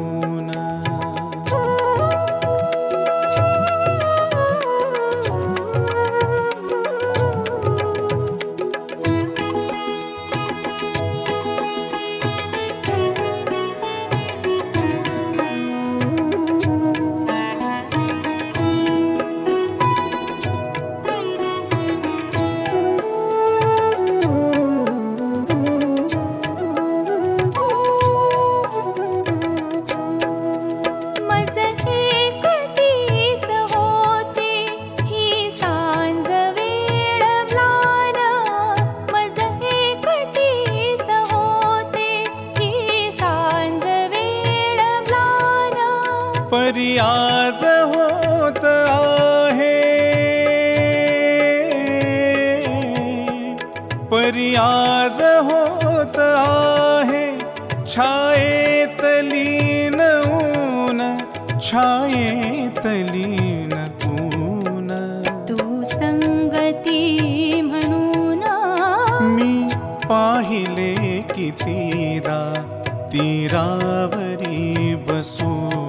[SPEAKER 2] परियाज होत आहे, परियाज होत आहे, छायेत लीन ऊन, छायेत लीन ऊन.
[SPEAKER 3] तू संगती म्हणून
[SPEAKER 2] मी पाहिले कितीदा तीरावरी बसून.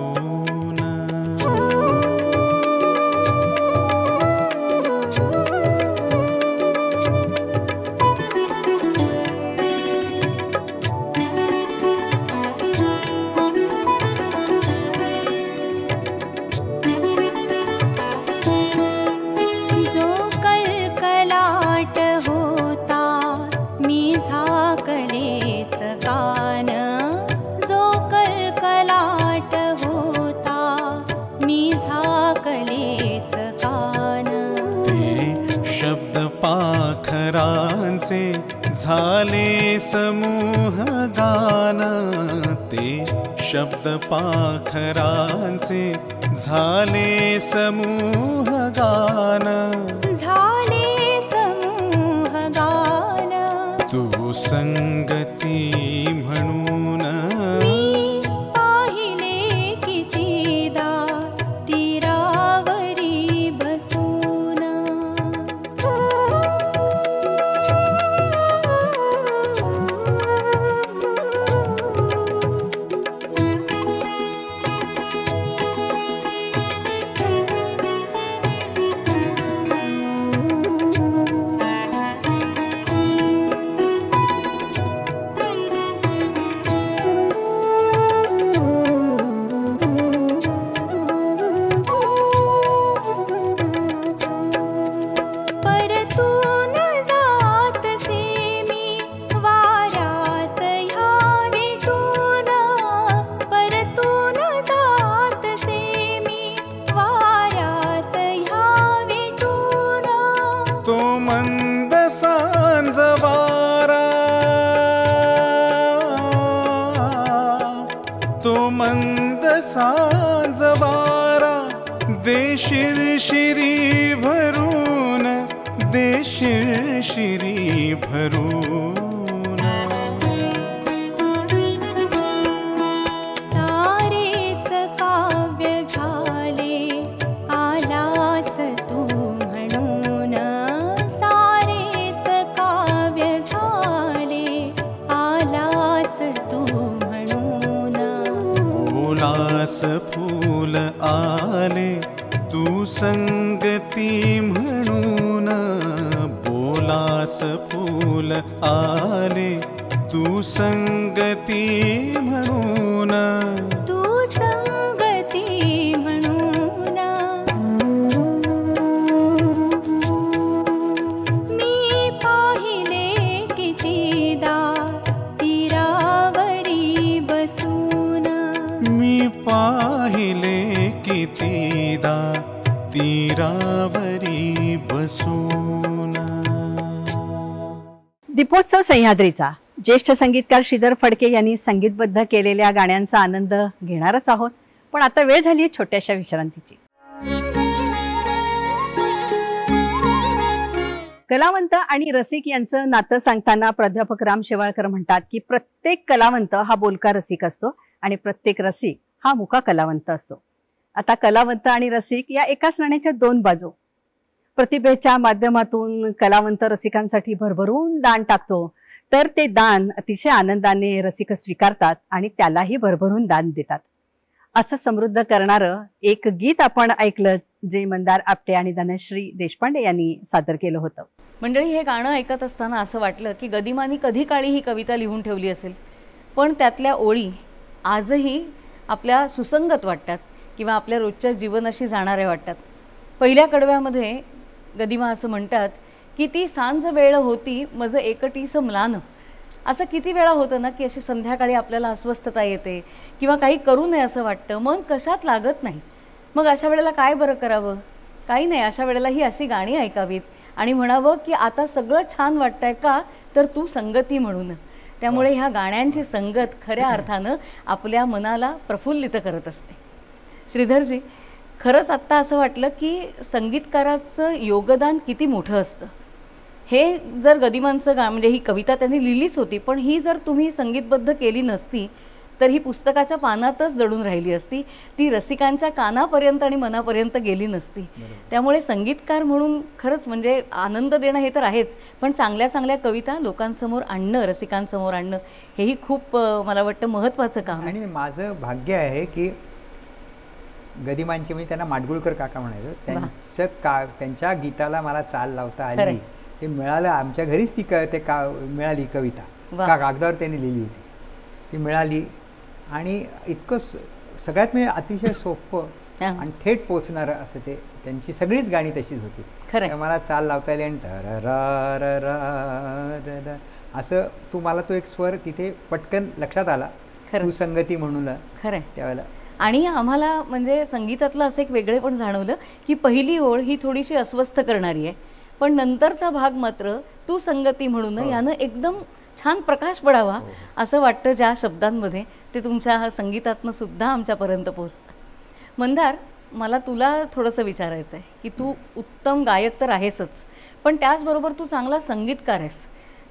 [SPEAKER 3] जो कलकलाट होता मी झाकलेच कान, जो कलकलाट होता मी झाकलेच कान.
[SPEAKER 2] ते शब्द पाखरांचे झाले समूह गान, ते शब्द पाखरांचे झाले समूह गान.
[SPEAKER 3] झाले समूह गान.
[SPEAKER 2] तू संगती म्हणून
[SPEAKER 3] मी पाहिले कितीदा तीरावरी बसून. परतून जातसे मी वाऱ्यास ह्या विटून, परतून जातसे मी वाऱ्यास ह्या विटून.
[SPEAKER 2] तो मंद सांज वारा, तो मंद सांज वारा, दे शिरशिरी भरून, दे शिरशिरी भरून.
[SPEAKER 3] सारेच काव्य झाले आलास तू म्हणून, सारेच काव्य झाले आलास तू म्हणून.
[SPEAKER 2] बोलास फूल आले तू संगती म्हणून, बोलास फूल आले तू संगती म्हणून.
[SPEAKER 3] तू संगती म्हणून. मी पाहिले कितीदा तीरावरी बसून.
[SPEAKER 2] मी पाहिले कितीदा तीरावरी बसून.
[SPEAKER 1] दीपोत्सव सह्याद्रीचा ज्येष्ठ संगीतकार श्रीधर फडके यांनी संगीतबद्ध केलेल्या गाण्यांचा आनंद घेणारच आहोत, पण आता वेळ झाली आहे छोट्याशा विश्रांतीची. कलावंत आणि रसिक यांचं नातं सांगताना प्राध्यापक राम शेवाळकर म्हणतात की प्रत्येक कलावंत हा बोलका रसिक असतो आणि प्रत्येक रसिक हा मुका कलावंत असतो. आता कलावंत आणि रसिक या एकाच नाण्याच्या दोन बाजू. प्रतिभेच्या माध्यमातून कलावंत रसिकांसाठी भरभरून दान टाकतो, तर ते दान अतिशय आनंदाने रसिक स्वीकारतात आणि त्यालाही भरभरून दान देतात. असं समृद्ध करणारं एक गीत आपण ऐकलं, जे मंदार आपटे आणि धनश्री देशपांडे यांनी सादर केलं होतं.
[SPEAKER 4] मंडळी, हे गाणं ऐकत असताना असं वाटलं की गदिमांनी कधी काळी ही कविता लिहून ठेवली असेल, पण त्यातल्या ओळी आजही आपल्या सुसंगत वाटतात किंवा आपल्या रोजच्या जीवनाशी जाणाऱ्या वाटतात. पहिल्या कडव्यामध्ये गदिमा असं म्हणतात की ती सांज वेळ होती मज एकटीस म्लान. असं किती वेळा होतं ना की अशी संध्याकाळी आपल्याला अस्वस्थता येते किंवा काही करू नये असं वाटतं, मन कशात लागत नाही. मग अशा वेळेला काय बरं करावं? काही नाही, अशा वेळेला ही अशी गाणी ऐकावीत आणि म्हणावं की आता सगळं छान वाटतंय का, तर तू संगती म्हणून. त्यामुळे ह्या गाण्यांची संगत खऱ्या अर्थानं आपल्या मनाला प्रफुल्लित करत असते. श्रीधरजी, खरंच आत्ता असं वाटलं की संगीतकाराचं योगदान किती मोठं असतं. हे जर गदिमांचं म्हणजे ही कविता त्यांनी लिहिलीच होती, पण ही जर तुम्ही संगीतबद्ध केली नसती तर ही पुस्तकाच्या पानातच दडून राहिली असती, ती रसिकांच्या कानापर्यंत आणि मनापर्यंत गेली नसती. त्यामुळे संगीतकार म्हणून खरंच म्हणजे आनंद देणं हे तर आहेच, पण चांगल्या चांगल्या कविता लोकांसमोर आणणं, रसिकांसमोर आणणं, हेही खूप मला वाटतं महत्त्वाचं काम.
[SPEAKER 5] आणि माझं भाग्य आहे की गदिमांचे, म्हणजे त्यांना माडगुळकर काका म्हणायचं, त्यांच्या गीताला मला चाल लावता आली, ते मिळालं आमच्या घरीच. ती मिळाली कविता, कागदावर त्यांनी लिहिली होती, ती मिळाली. आणि इतकं सगळ्यात म्हणजे अतिशय सोपं आणि थेट पोचणारं असं ते, त्यांची सगळीच गाणी तशीच होती. मला चाल लावता आली आणि असं मला तो एक स्वर तिथे पटकन लक्षात आला, सुसंगती म्हणून त्यावेळेला.
[SPEAKER 4] आणि आम्हाला म्हणजे संगीतातलं असं एक वेगळे पण जाणवलं की पहिली ओळ ही थोडीशी अस्वस्थ करणारी आहे, पण नंतरचा भाग मात्र तू संगती म्हणून यानं एकदम छान प्रकाश पडावा असं वाटतं ज्या शब्दांमध्ये, ते तुमच्या संगीतातनं सुद्धा आमच्यापर्यंत पोचतं. मंदार, मला तुला थोडंसं विचारायचं आहे की तू उत्तम गायक तर आहेसच, पण त्याचबरोबर तू चांगला संगीतकार आहेस.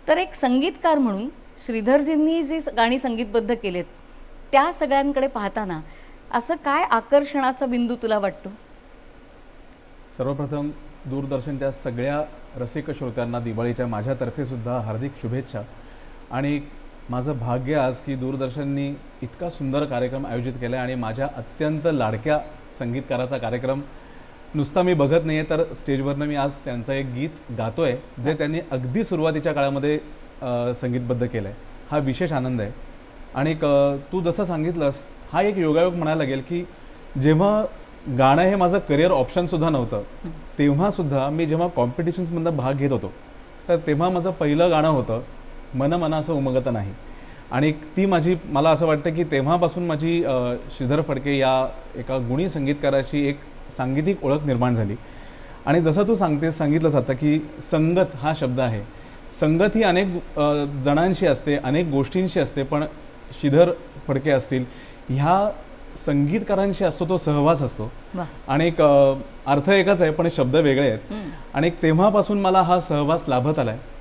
[SPEAKER 4] तर एक संगीतकार म्हणून श्रीधरजींनी जी गाणी संगीतबद्ध केलेत त्या सगळ्यांकडे पाहताना असं काय आकर्षणाचा बिंदू तुला वाटतो?
[SPEAKER 7] सर्वप्रथम दूरदर्शनच्या सगळ्या रसिक श्रोत्यांना दिवाळीच्या माझ्यातर्फे सुद्धा हार्दिक शुभेच्छा. आणि माझं भाग्य आज की दूरदर्शननी इतका सुंदर कार्यक्रम आयोजित केला आहे आणि माझ्या अत्यंत लाडक्या संगीतकाराचा कार्यक्रम नुसता मी बघत नाही आहे, तर स्टेजवरनं मी आज त्यांचं एक गीत गातो आहे जे त्यांनी अगदी सुरुवातीच्या काळामध्ये संगीतबद्ध केलं आहे. हा विशेष आनंद आहे. आणि तू जसं सांगितलंस, हा एक योगायोग म्हणायला लागेल की जेव्हा गाणं हे माझं करिअर ऑप्शनसुद्धा नव्हतं, तेव्हासुद्धा मी जेव्हा कॉम्पिटिशन्समधून भाग घेत होतो, तर तेव्हा माझं पहिलं गाणं होतं मन मन असं उमगत नाही. आणि ती मला असं वाटतं की तेव्हापासून माझी श्रीधर फडके या एका गुणी संगीतकाराची एक सांगीतिक ओळख निर्माण झाली. आणि जसं तू सांगितलंस आता की संगत हा शब्द आहे, संगत ही अनेक जणांशी असते, अनेक गोष्टींशी असते, पण श्रीधर फडके असतील ह्या संगीतकारांशी असतो तो सहवास असतो. आणि अर्थ एकच आहे पण शब्द वेगळे आहेत. आणि तेव्हापासून मला हा सहवास लाभत आला आहे.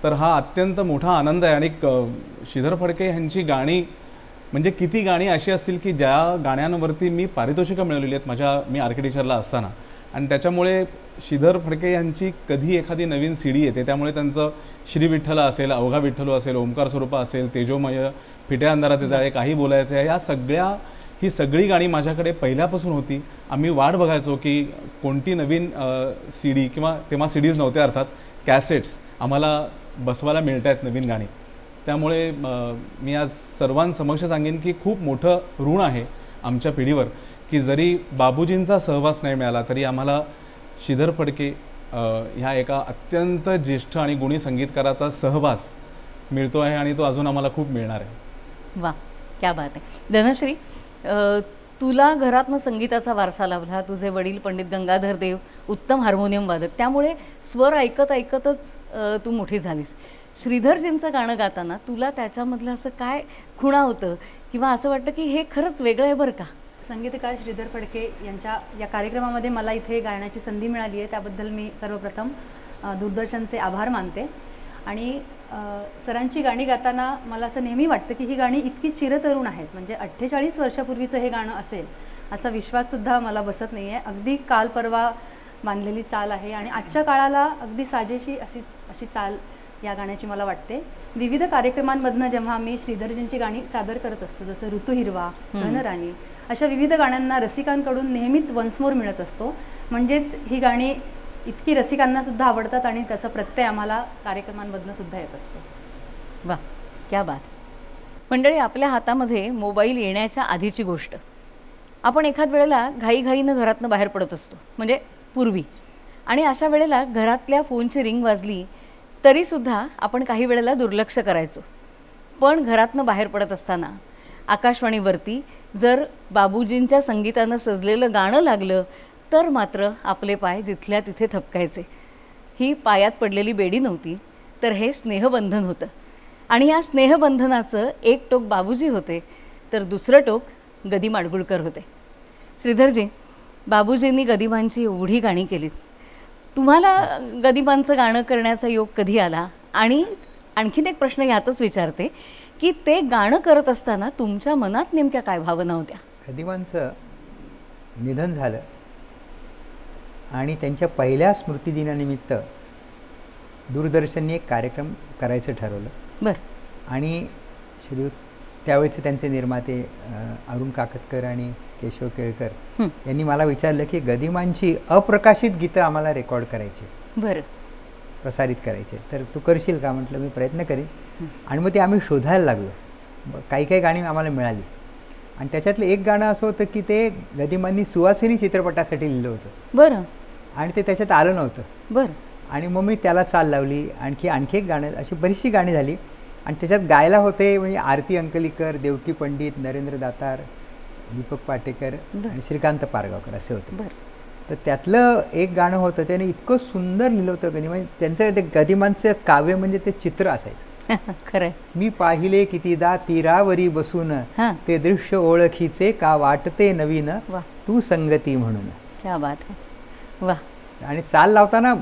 [SPEAKER 7] तर हा अत्यंत मोठा आनंद आहे. आणि श्रीधर फडके यांची गाणी म्हणजे किती गाणी अशी असतील की ज्या गाण्यांवरती मी पारितोषिकं मिळवलेली आहेत मी आर्किटेक्चरला असताना. आणि त्याच्यामुळे श्रीधर फडके यांची कधी एखादी नवीन CD येते, त्यामुळे त्यांचं श्री विठ्ठल असेल, अवघा विठ्ठल असेल, ओंकार स्वरूपा असेल, तेजोमय, फिट्या अंधाराचे जाळे, काही बोलायचे आहे, ही सगळी गाणी माझ्याकडे पहिल्यापासून होती. आम्ही वाट बघायचो की कोणती नवीन CD किंवा तेव्हा CDs नव्हते, अर्थात कॅसेट्स आम्हाला बसवायला मिळत आहेत नवीन गाणी. त्यामुळे मी आज सर्वांसमक्ष सांगेन की खूप मोठं ऋण आहे आमच्या पिढीवर की जरी बाबूजींचा सहवास नाही मिळाला तरी आम्हाला श्रीधर फडके ह्या एका अत्यंत ज्येष्ठ आणि गुणी संगीतकाराचा सहवास मिळतो आहे आणि तो अजून आम्हाला खूप मिळणार आहे.
[SPEAKER 4] वा, क्या बात आहे. धनश्री, तुला घरातनं संगीताचा वारसा लाभला. तुझे वडील पंडित गंगाधर देव उत्तम हार्मोनियम वादक, त्यामुळे स्वर ऐकतच तू मोठी झालीस. श्रीधरजींचं गाणं गाताना तुला त्याच्यामधलं असं काय खुणा होतं किंवा असं वाटतं की हे खरंच वेगळं आहे बरं का?
[SPEAKER 1] संगीतकार श्रीधर फडके यांच्या या कार्यक्रमामध्ये मला इथे गाण्याची संधी मिळाली आहे, त्याबद्दल मी सर्वप्रथम दूरदर्शनचे आभार मानते. आणि सरांची गाणी गाताना मला असं नेहमी वाटतं की ही गाणी इतकी चिरतरुण आहेत, म्हणजे 48 वर्षापूर्वीचं हे गाणं असेल असा विश्वाससुद्धा मला बसत नाही आहे. अगदी काल परवा बांधलेली चाल आहे आणि आजच्या काळाला अगदी साजेशी अशी चाल या गाण्याची मला वाटते. विविध कार्यक्रमांमधनं जेव्हा आम्ही श्रीधरजींची गाणी सादर करत असतो, जसं ऋतू हिरवा, घनराणी, अशा विविध गाण्यांना रसिकांकडून नेहमीच वन्स मोर मिळत असतो. म्हणजेच ही गाणी इतकी रसिकांना सुद्धा आवडतात आणि त्याचा प्रत्यय आम्हाला कार्यक्रमांमधनं सुद्धा येत असतो.
[SPEAKER 4] वा, क्या बात. मंडळी, आपल्या हातामध्ये मोबाईल येण्याच्या आधीची गोष्ट. आपण एखाद वेळेला घाईघाईनं घरातनं बाहेर पडत असतो, म्हणजे पूर्वी. आणि अशा वेळेला घरातल्या फोनची रिंग वाजली तरीसुद्धा आपण काही वेळेला दुर्लक्ष करायचो. पण घरातनं बाहेर पडत असताना आकाशवाणीवरती जर बाबूजींच्या संगीतानं सजलेलं गाणं लागलं तर मात्र आपले पाय जिथल्या तिथे थपकायचे. ही पायात पडलेली बेडी नव्हती, तर हे स्नेहबंधन होतं. आणि या स्नेहबंधनाचं एक टोक बाबूजी होते, तर दुसरं टोक गदी माडगुळकर होते. श्रीधरजी, बाबूजींनी गदिमांची एवढी गाणी केलीत, तुम्हाला गदिमांचं गाणं करण्याचा योग कधी आला? आणि आणखीन एक प्रश्न यातच विचारते की ते गाणं करत असताना तुमच्या मनात नेमक्या काय भावना होत्या?
[SPEAKER 5] गदिमांचं निधन झालं आणि त्यांच्या पहिल्या स्मृतिदिनानिमित्त दूरदर्शनने एक कार्यक्रम करायचं ठरवलं.
[SPEAKER 4] बरं.
[SPEAKER 5] आणि त्यावेळेचे त्यांचे निर्माते अरुण काकतकर आणि केशव केळकर यांनी मला विचारलं की गदिमांची अप्रकाशित गीतं आम्हाला रेकॉर्ड करायची,
[SPEAKER 4] बरं,
[SPEAKER 5] प्रसारित करायचे, तर तू करशील का? म्हटलं मी प्रयत्न करीन. आणि मग ते आम्ही शोधायला लागलो. काही काही गाणी आम्हाला मिळाली आणि त्याच्यातलं एक गाणं असं होतं की ते गदिमांनी सुवासिनी चित्रपटासाठी लिहिलं होतं.
[SPEAKER 4] बरं.
[SPEAKER 5] आणि ते त्याच्यात आलं नव्हतं.
[SPEAKER 4] बरं.
[SPEAKER 5] आणि मग मी त्याला चाल लावली. आणखी एक गाणं, अशी बरीचशी गाणी झाली आणि त्याच्यात गायला होते म्हणजे आरती अंकलीकर, देवकी पंडित, नरेंद्र दातार, दीपक पाटेकर आणि श्रीकांत पारगावकर असे होते.
[SPEAKER 4] बरं.
[SPEAKER 5] तर त्यातलं एक गाणं होतं, त्याने इतकं सुंदर लिहिलं होतं गदिमा. म्हणजे त्यांचं ते गदिमांचं काव्य म्हणजे ते चित्र असायचं.
[SPEAKER 4] खरं.
[SPEAKER 5] मी पाहिले कितीदा तीरावरी बसून, ते दृश्य ओळखीचे का वाटते नवीन, तू संगती म्हणून.
[SPEAKER 4] क्या बात आहे. वा.
[SPEAKER 5] आणि चाल लावताना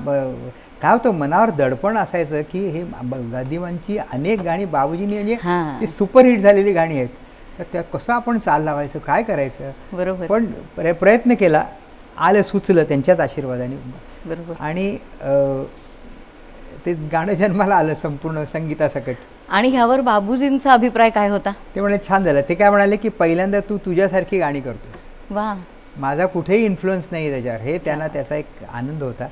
[SPEAKER 5] काय होतं, मनावर दडपण असायचं की हे गदिमांची अनेक गाणी बाबूजींनी म्हणजे ती सुपरहिट झालेली गाणी आहेत, तर त्या कसं आपण चाल लावायचं, काय करायचं.
[SPEAKER 4] बरोबर.
[SPEAKER 5] पण प्रयत्न केला, आलं, सुचलं त्यांच्याच आशीर्वादाने.
[SPEAKER 4] बरोबर.
[SPEAKER 5] आणि ते गाणं जन्माला आलं संपूर्ण संगीतासकट.
[SPEAKER 4] आणि ह्यावर बाबूजींचा अभिप्राय काय होता?
[SPEAKER 5] ते म्हणाले छान झालं. ते काय म्हणाले की पहिल्यांदा तू तुझ्यासारखी गाणी करतोस,
[SPEAKER 4] वा,
[SPEAKER 5] माझा कुठेही इन्फ्लुअन्स नाही त्याच्यावर. हे त्यांना त्याचा एक आनंद होता.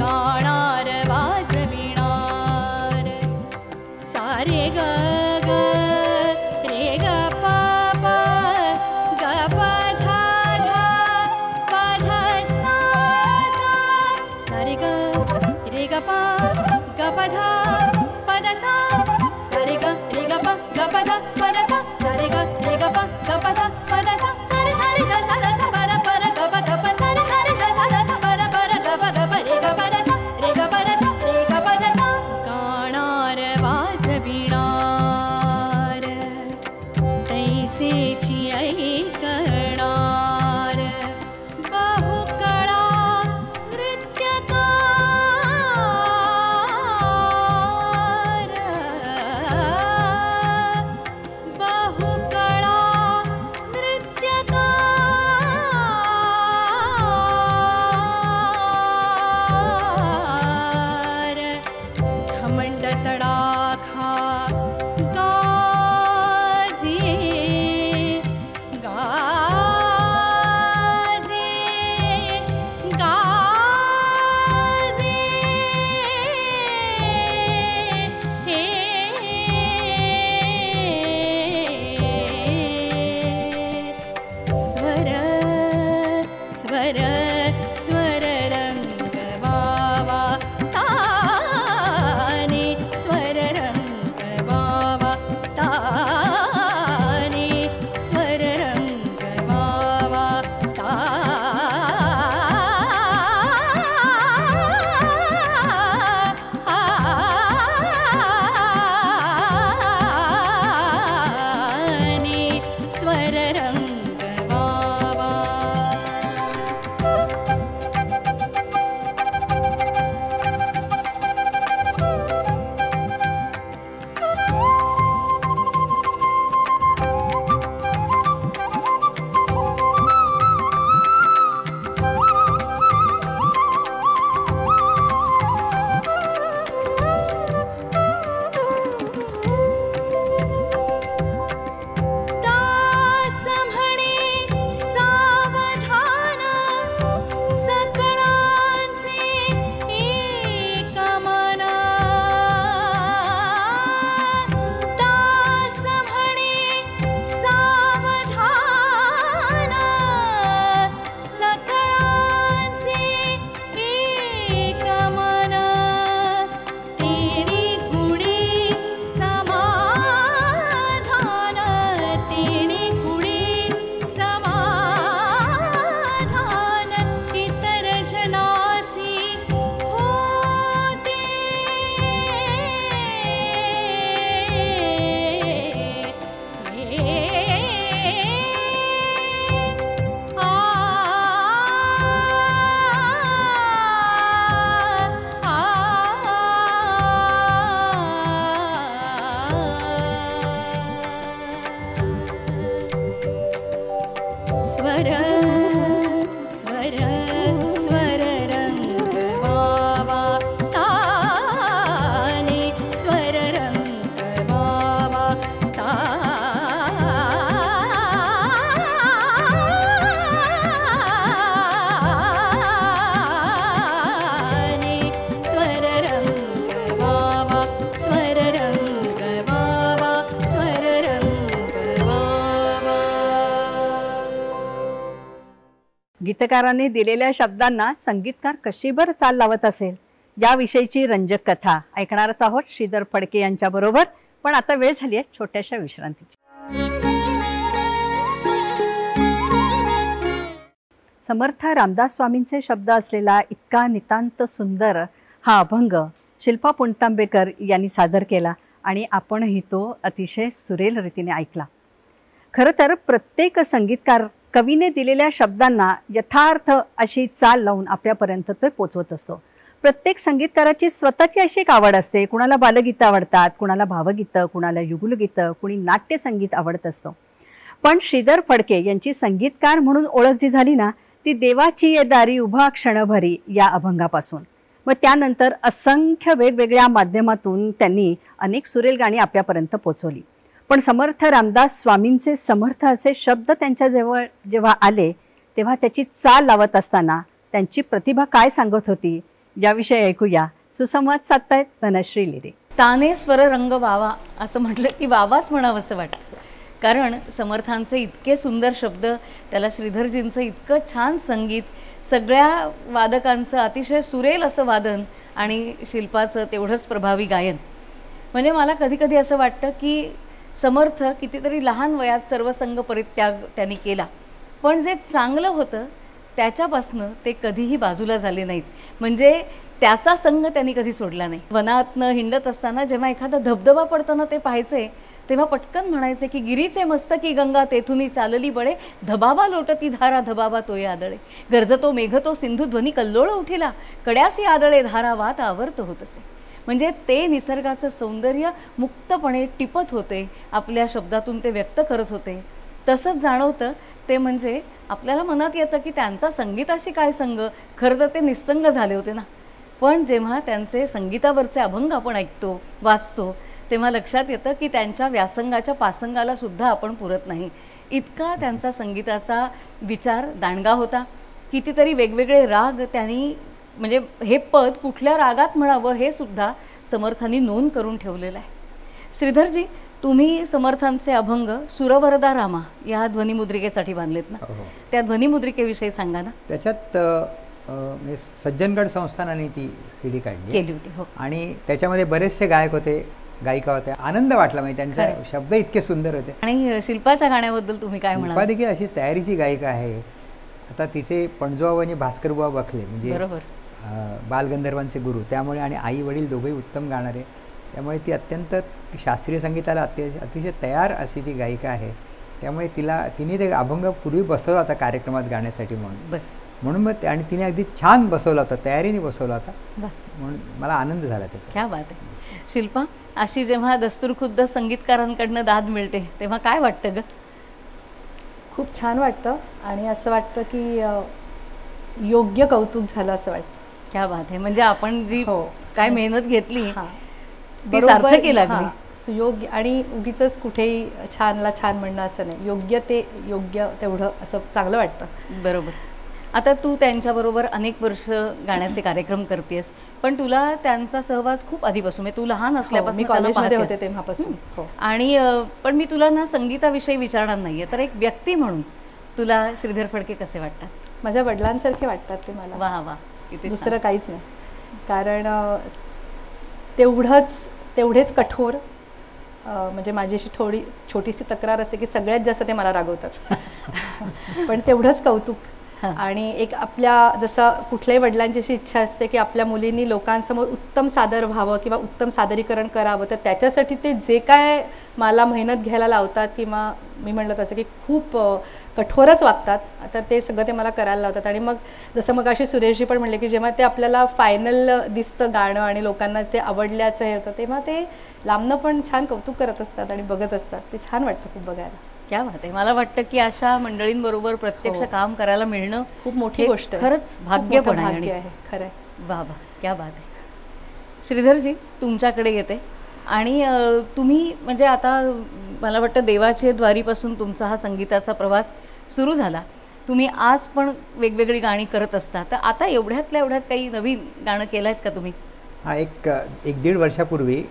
[SPEAKER 3] गाणार वाज ग प ग प ध प द सा सा रे ग प ग प ध प द सा सा रे ग प ग प ध प द सा सा रे ग सा द सा प र प र ग प ग प सा रे ग सा द सा प र प र ग प ग प रे ग प द सा रे ग प द सा रे ग प द सा गाणार वाजविणार तैसेची ऐकणार बहुकळा नृत्यकार बहुकळा नृत्यकार घमंड तडाखा गाजे गाजे गाजे स्वर स्वर स्वर रंग वावा ताने स्वर रंग वावा ताने स्वर रंग वावा ताने स्वर रंग वावा दास म्हणे सावधान सकळांचे एक मन दास म्हणे सावधान सकळांचे एक मन तेणे गुणी समाधान तेणे गुणी समाधान इतर जनासी होते स्वर स्वर स्वर रंग वावा ताने स्वर रंग वावा ताने स्वर रंग वावा स्वर रंग वावा स्वर रंग वावा
[SPEAKER 1] गीतकाराने दिलेल्या शब्दांना संगीतकार कशी बरं चाल लावत असेल याविषयीची रंजक कथा ऐकणारच आहोत श्रीधर फडके यांच्याबरोबर. पण आता वेळ झाली आहे छोट्याशा विश्रांतीची. समर्थ रामदास स्वामींचे शब्द असलेला इतका नितांत सुंदर हा अभंग शिल्पा पुणतांबेकर यांनी सादर केला आणि आपणही तो अतिशय सुरेल रीतीने ऐकला. खरं तर प्रत्येक संगीतकार कवीने दिलेल्या शब्दांना यथार्थ अशी चाल लावून आपल्यापर्यंत ते पोचवत असतो. प्रत्येक संगीतकाराची स्वतःची अशी एक आवड असते. कुणाला बालगीतं आवडतात, कुणाला भावगीतं, कुणाला युगुलगीतं, कुणी नाट्यसंगीत आवडत असतं. पण श्रीधर फडके यांची संगीतकार म्हणून ओळख जी झाली ना ती देवाची ये दारी उभा क्षणभरी या अभंगापासून. मग त्यानंतर असंख्य वेगवेगळ्या माध्यमातून त्यांनी अनेक सुरेल गाणी आपल्यापर्यंत पोचवली. पण समर्थ रामदास स्वामींचे समर्थ असे शब्द त्यांच्याजवळ जेव्हा आले तेव्हा त्याची चाल लावत असताना त्यांची प्रतिभा काय सांगत होती याविषयी ऐकूया. सुसंवाद साधतायत धनश्री लिरे.
[SPEAKER 4] ताने स्वर रंग वावा असं म्हटलं की वावाच म्हणावं असं वाटतं. कारण समर्थांचे इतके सुंदर शब्द, त्याला श्रीधरजींचं इतकं छान संगीत, सगळ्या वादकांचं अतिशय सुरेल असं वादन आणि शिल्पाचं तेवढंच प्रभावी गायन. म्हणजे मला कधी कधी असं वाटतं की समर्थ कितीतरी लहान वयात सर्वसंग परित्याग त्यांनी केला, पण जे चांगलं होतं त्याच्यापासनं ते कधीही बाजूला झाले नाहीत. म्हणजे त्याचा संग त्यांनी कधी सोडला नाही. वनातनं हिंडत असताना जेव्हा एखादा धबधबा पडताना ते पाहायचे, तेव्हा पटकन म्हणायचे की गिरीचे मस्तकी गंगा तेथुनी चालली बळे, धबाबा लोटती धारा धबाबा तोय आदळे, गरजतो मेघ तो सिंधू ध्वनी कल्लोळ उठिला, कड्यासी आदळे धारा वात आवर्त होत असे. म्हणजे ते निसर्गाचं सौंदर्य मुक्तपणे टिपत होते, आपल्या शब्दातून ते व्यक्त करत होते. तसंच जाणवतं ते म्हणजे आपल्याला मनात येतं की त्यांचा संगीताशी काय संग, खरं तर ते निस्संग झाले होते ना. पण जेव्हा त्यांचे संगीतावरचे अभंग आपण ऐकतो, वाचतो, तेव्हा लक्षात येतं की त्यांच्या व्यासंगाच्या पासंगाला सुद्धा आपण पुरत नाही, इतका त्यांचा संगीताचा विचार दांडगा होता. कितीतरी वेगवेगळे राग त्यांनी, म्हणजे हे पद कुठल्या रागात म्हणावं हे सुद्धा समर्थांनी नोंद करून ठेवलेलं आहे. श्रीधरजी, तुम्ही समर्थांचे अभंग सुरवरदा रामा या ध्वनिमुद्रिकेसाठी बांधलेत ना, त्या ध्वनिमुद्रिकेविषयी सांगा ना.
[SPEAKER 5] त्याच्यात सज्जनगड संस्थानाने ती CD काढली
[SPEAKER 4] केली होती. हो.
[SPEAKER 5] आणि त्याच्यामध्ये बरेचसे गायक होते, गायिका होत्या. आनंद वाटला, म्हणजे त्यांचे शब्द इतके सुंदर होते.
[SPEAKER 4] आणि शिल्पाच्या गाण्याबद्दल तुम्ही काय म्हणाल?
[SPEAKER 5] शिल्पा देखील अशी तयारीची गायिका आहे. आता तिचे पणजोबा आणि भास्करबुवा बखले म्हणजे बालगंधर्वांचे गुरु, त्यामुळे आणि आई वडील दोघेही उत्तम गाणारे, त्यामुळे ती अत्यंत शास्त्रीय संगीताला अतिशय तयार अशी ती गायिका आहे. त्यामुळे तिने ते अभंग पूर्वी बसवला होता कार्यक्रमात गाण्यासाठी म्हणून मग आणि तिने अगदी छान बसवला होता, तयारीने बसवला होता, म्हणून मला आनंद झाला त्याचा.
[SPEAKER 4] क्या बात आहे. शिल्पा, अशी जेव्हा दस्तूरखुद्द संगीतकारांकडनं दाद मिळते तेव्हा काय वाटतं ग?
[SPEAKER 8] खूप छान वाटतं आणि असं वाटतं की योग्य कौतुक झालं असं वाटतं.
[SPEAKER 4] क्या बात आहे. म्हणजे आपण जी काय मेहनत घेतली ती सार्थकी लागली.
[SPEAKER 8] सुयोग्य आणि उगीच कुठेही छानला छान म्हणणं असं नाही, योग्य ते योग्य तेवढं असं चांगलं वाटतं.
[SPEAKER 4] बरोबर. आता तू त्यांच्याबरोबर अनेक वर्ष गाण्याचे कार्यक्रम करतेस, पण तुला त्यांचा सहवास खूप आधीपासून, तू लहान असल्यापासून,
[SPEAKER 8] मी कॉलेजमध्ये होते तेव्हापासून.
[SPEAKER 4] आणि पण मी तुला ना संगीताविषयी विचारणार नाहीये, तर एक व्यक्ती म्हणून तुला श्रीधर फडके कसे वाटतात?
[SPEAKER 8] माझ्या वडिलांसारखे वाटतात ते मला.
[SPEAKER 4] वा वा,
[SPEAKER 8] दुसरं काहीच नाही. कारण तेवढेच कठोर. म्हणजे माझी अशी थोडी छोटीशी तक्रार असते की सगळ्यात जास्त ते मला रागवतात पण तेवढंच कौतुक. आणि एक आपल्या जसं कुठल्याही वडिलांची अशी इच्छा असते की आपल्या मुलींनी लोकांसमोर उत्तम सादर व्हावं किंवा उत्तम सादरीकरण करावं, तर त्याच्यासाठी ते जे काय मला मेहनत घ्यायला लावतात किंवा मी म्हणलं तसं की खूप कठोरच वागतात, तर ते सगळं ते मला करायला लावतात. आणि मग जसं मग अशी सुरेशजी पण म्हणले की जेव्हा ते आपल्याला फायनल दिसतं गाणं आणि लोकांना ते आवडल्याचं हे होतं, तेव्हा ते लांबनं पण छान कौतुक करत असतात आणि बघत असतात. ते छान वाटतं खूप बघायला.
[SPEAKER 4] क्या बात आहे. मला वाटतं की अशा मंडळींबरोबर प्रत्यक्ष काम करायला मिळणं
[SPEAKER 8] खूप मोठी गोष्ट आहे,
[SPEAKER 4] खरंच भाग्य पण
[SPEAKER 8] आहे. खरं आहे.
[SPEAKER 4] वा वा, क्या बात आहे. श्रीधरजी, तुमच्याकडे येते आणि तुम्ही म्हणजे आता मला वाटतं देवाच्या द्वारीपासून तुमचा हा संगीताचा प्रवास सुरू झाला. तुम्ही आज पण वेगवेगळी गाणी करत असता, तर आता एवढ्यातल्या एवढ्यात काही नवीन गाणं केलं आहेत का तुम्ही?
[SPEAKER 5] हा, एक 1-1.5 वर्षापूर्वी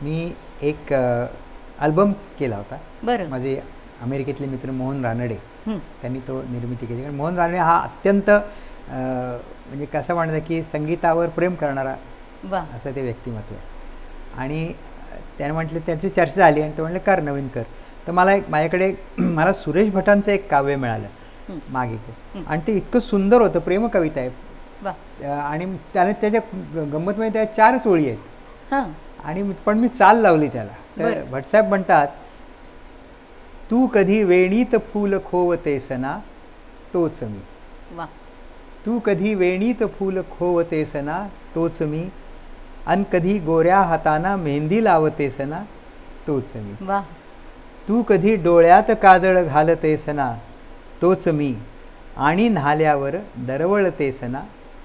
[SPEAKER 5] मी एक अल्बम केला होता.
[SPEAKER 4] बरं.
[SPEAKER 5] माझे अमेरिकेतले मित्र मोहन रानडे त्यांनी तो निर्मिती केली. कारण मोहन रानडे हा अत्यंत म्हणजे कसं म्हणतं की संगीतावर प्रेम करणारा असं ते व्यक्तिमत्व आहे. आणि त्याने म्हटलं, त्यांची चर्चा झाली आणि ते म्हटलं कर, नवीन कर. तर माझ्याकडे मला सुरेश भटांचं एक काव्य मिळालं मागे, आणि ते इतकं सुंदर होतं, प्रेमकविता आहे. आणि त्याने त्याच्या गंमत म्हणजे त्या 4च ओळी आहेत. आणि पण मी चाल लावली त्याला. तर भटसाहेब म्हणतात, तू कधी वेणीत फूल खोवतेसना तोच मी. तू कधी वेणीत फूल खोवतेसना तोच मी, अन कधी गोऱ्या हाताना मेहंदी लावतेसना तोच मी. तू कधी डोळ्यात काजळ घालतेसना तोच मी, आणि न्हाल्यावर दरवळतेसना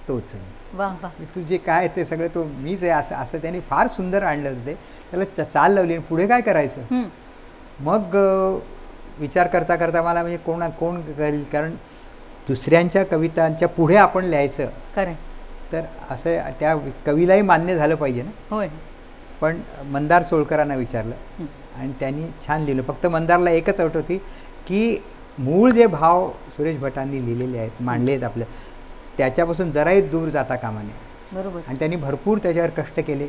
[SPEAKER 5] तोच मी. तुझे काय ते सगळं तो मीच आहे असं त्यांनी फार सुंदर आणलं होतं. त्याला चाल लावली. पुढे काय करायचं, मग विचार करता करता मला म्हणजे कोण करेल, कारण दुसऱ्यांच्या कवितांच्या पुढे आपण लिहायचं, तर असं त्या कवीलाही मान्य झालं पाहिजे ना.
[SPEAKER 4] होय.
[SPEAKER 5] पण मंदार सोळकरांना विचारलं आणि त्यांनी छान लिहिलं. फक्त मंदारला एकच अट होती की मूळ जे भाव सुरेश भटांनी लिहिलेले आहेत, मांडले आहेत आपल्या, त्याच्यापासून जराही दूर जाता कामा नये.
[SPEAKER 4] बरोबर.
[SPEAKER 5] आणि त्यांनी भरपूर त्याच्यावर कष्ट केले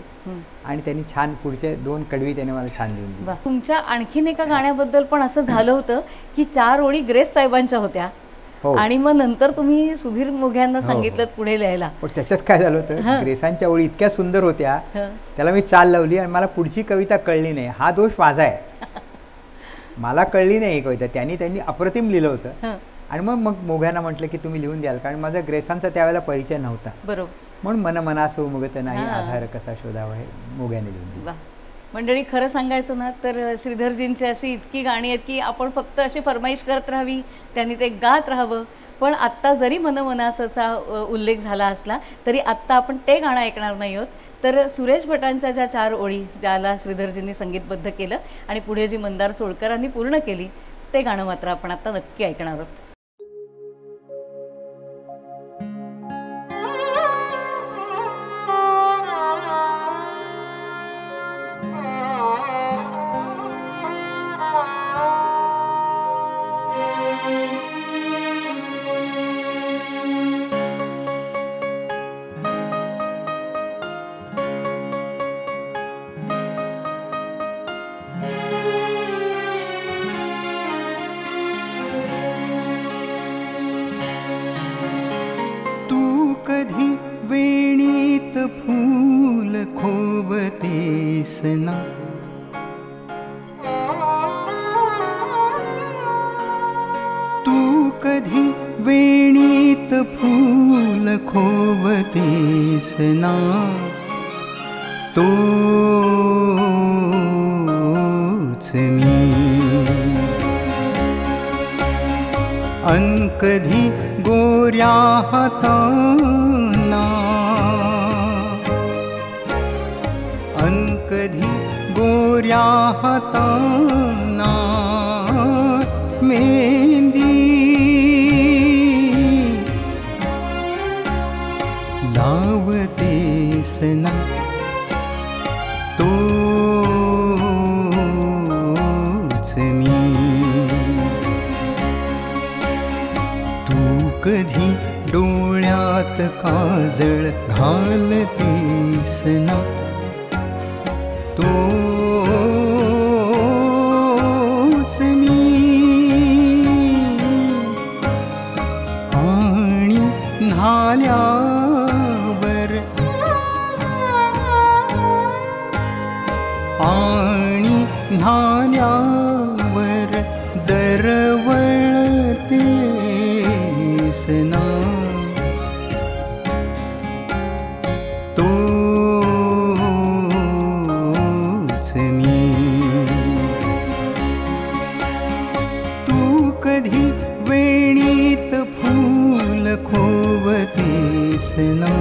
[SPEAKER 5] आणि त्यांनी छान पुढचे 2 कडवी त्याने मला छान लिहून दिली.
[SPEAKER 4] तुमच्या आणखीन एका गाण्याबद्दल पण असं झालं होतं की 4 ओळी ग्रेस साहेबांच्या होत्या आणि मग नंतर तुम्ही सुधीर मोघ्यांना सांगितलं पुढे लिहायला.
[SPEAKER 5] पण त्याच्यात काय झालं होतं, ग्रेसांच्या ओळी इतक्या सुंदर होत्या, त्याला मी चाल लावली आणि मला पुढची कविता कळली नाही. हा दोष माझा आहे, मला कळली नाही ही कविता. त्यांनी अप्रतिम लिहिलं होतं आणि मग मोघ्यांना म्हटलं की तुम्ही लिहून द्याल, कारण माझा ग्रेसांचा त्यावेळेला परिचय नव्हता.
[SPEAKER 4] बरोबर.
[SPEAKER 5] म्हणून मनासं उमगत नाही आधार कसा शोधावा हे मोघ्याने लिहून दिलं.
[SPEAKER 4] मंडळी, खरं सांगायचं ना तर श्रीधरजींची अशी इतकी गाणी आहेत की आपण फक्त अशी फरमाईश करत राहावी, त्यांनी ते गात राहावं. पण आत्ता जरी मनमनासाचा उल्लेख झाला असला तरी आत्ता आपण ते गाणं ऐकणार नाही आहोत. तर सुरेश भटांच्या ज्या 4 ओळी ज्याला श्रीधरजींनी संगीतबद्ध केलं आणि पुढे जी मंदार सोळकरांनी पूर्ण केली, ते गाणं मात्र आपण आत्ता नक्की ऐकणार आहोत.
[SPEAKER 9] कधी गोऱ्या हाताना कधी गोऱ्या हाताना मेहंदी लावतेस ना तोच मी कधी डोळ्यात काजळ घालतेस ना तोच मी आणि न्हाल्यावर दरवळते तोच मी तू कधी वेणीत फूल खोवतेस ना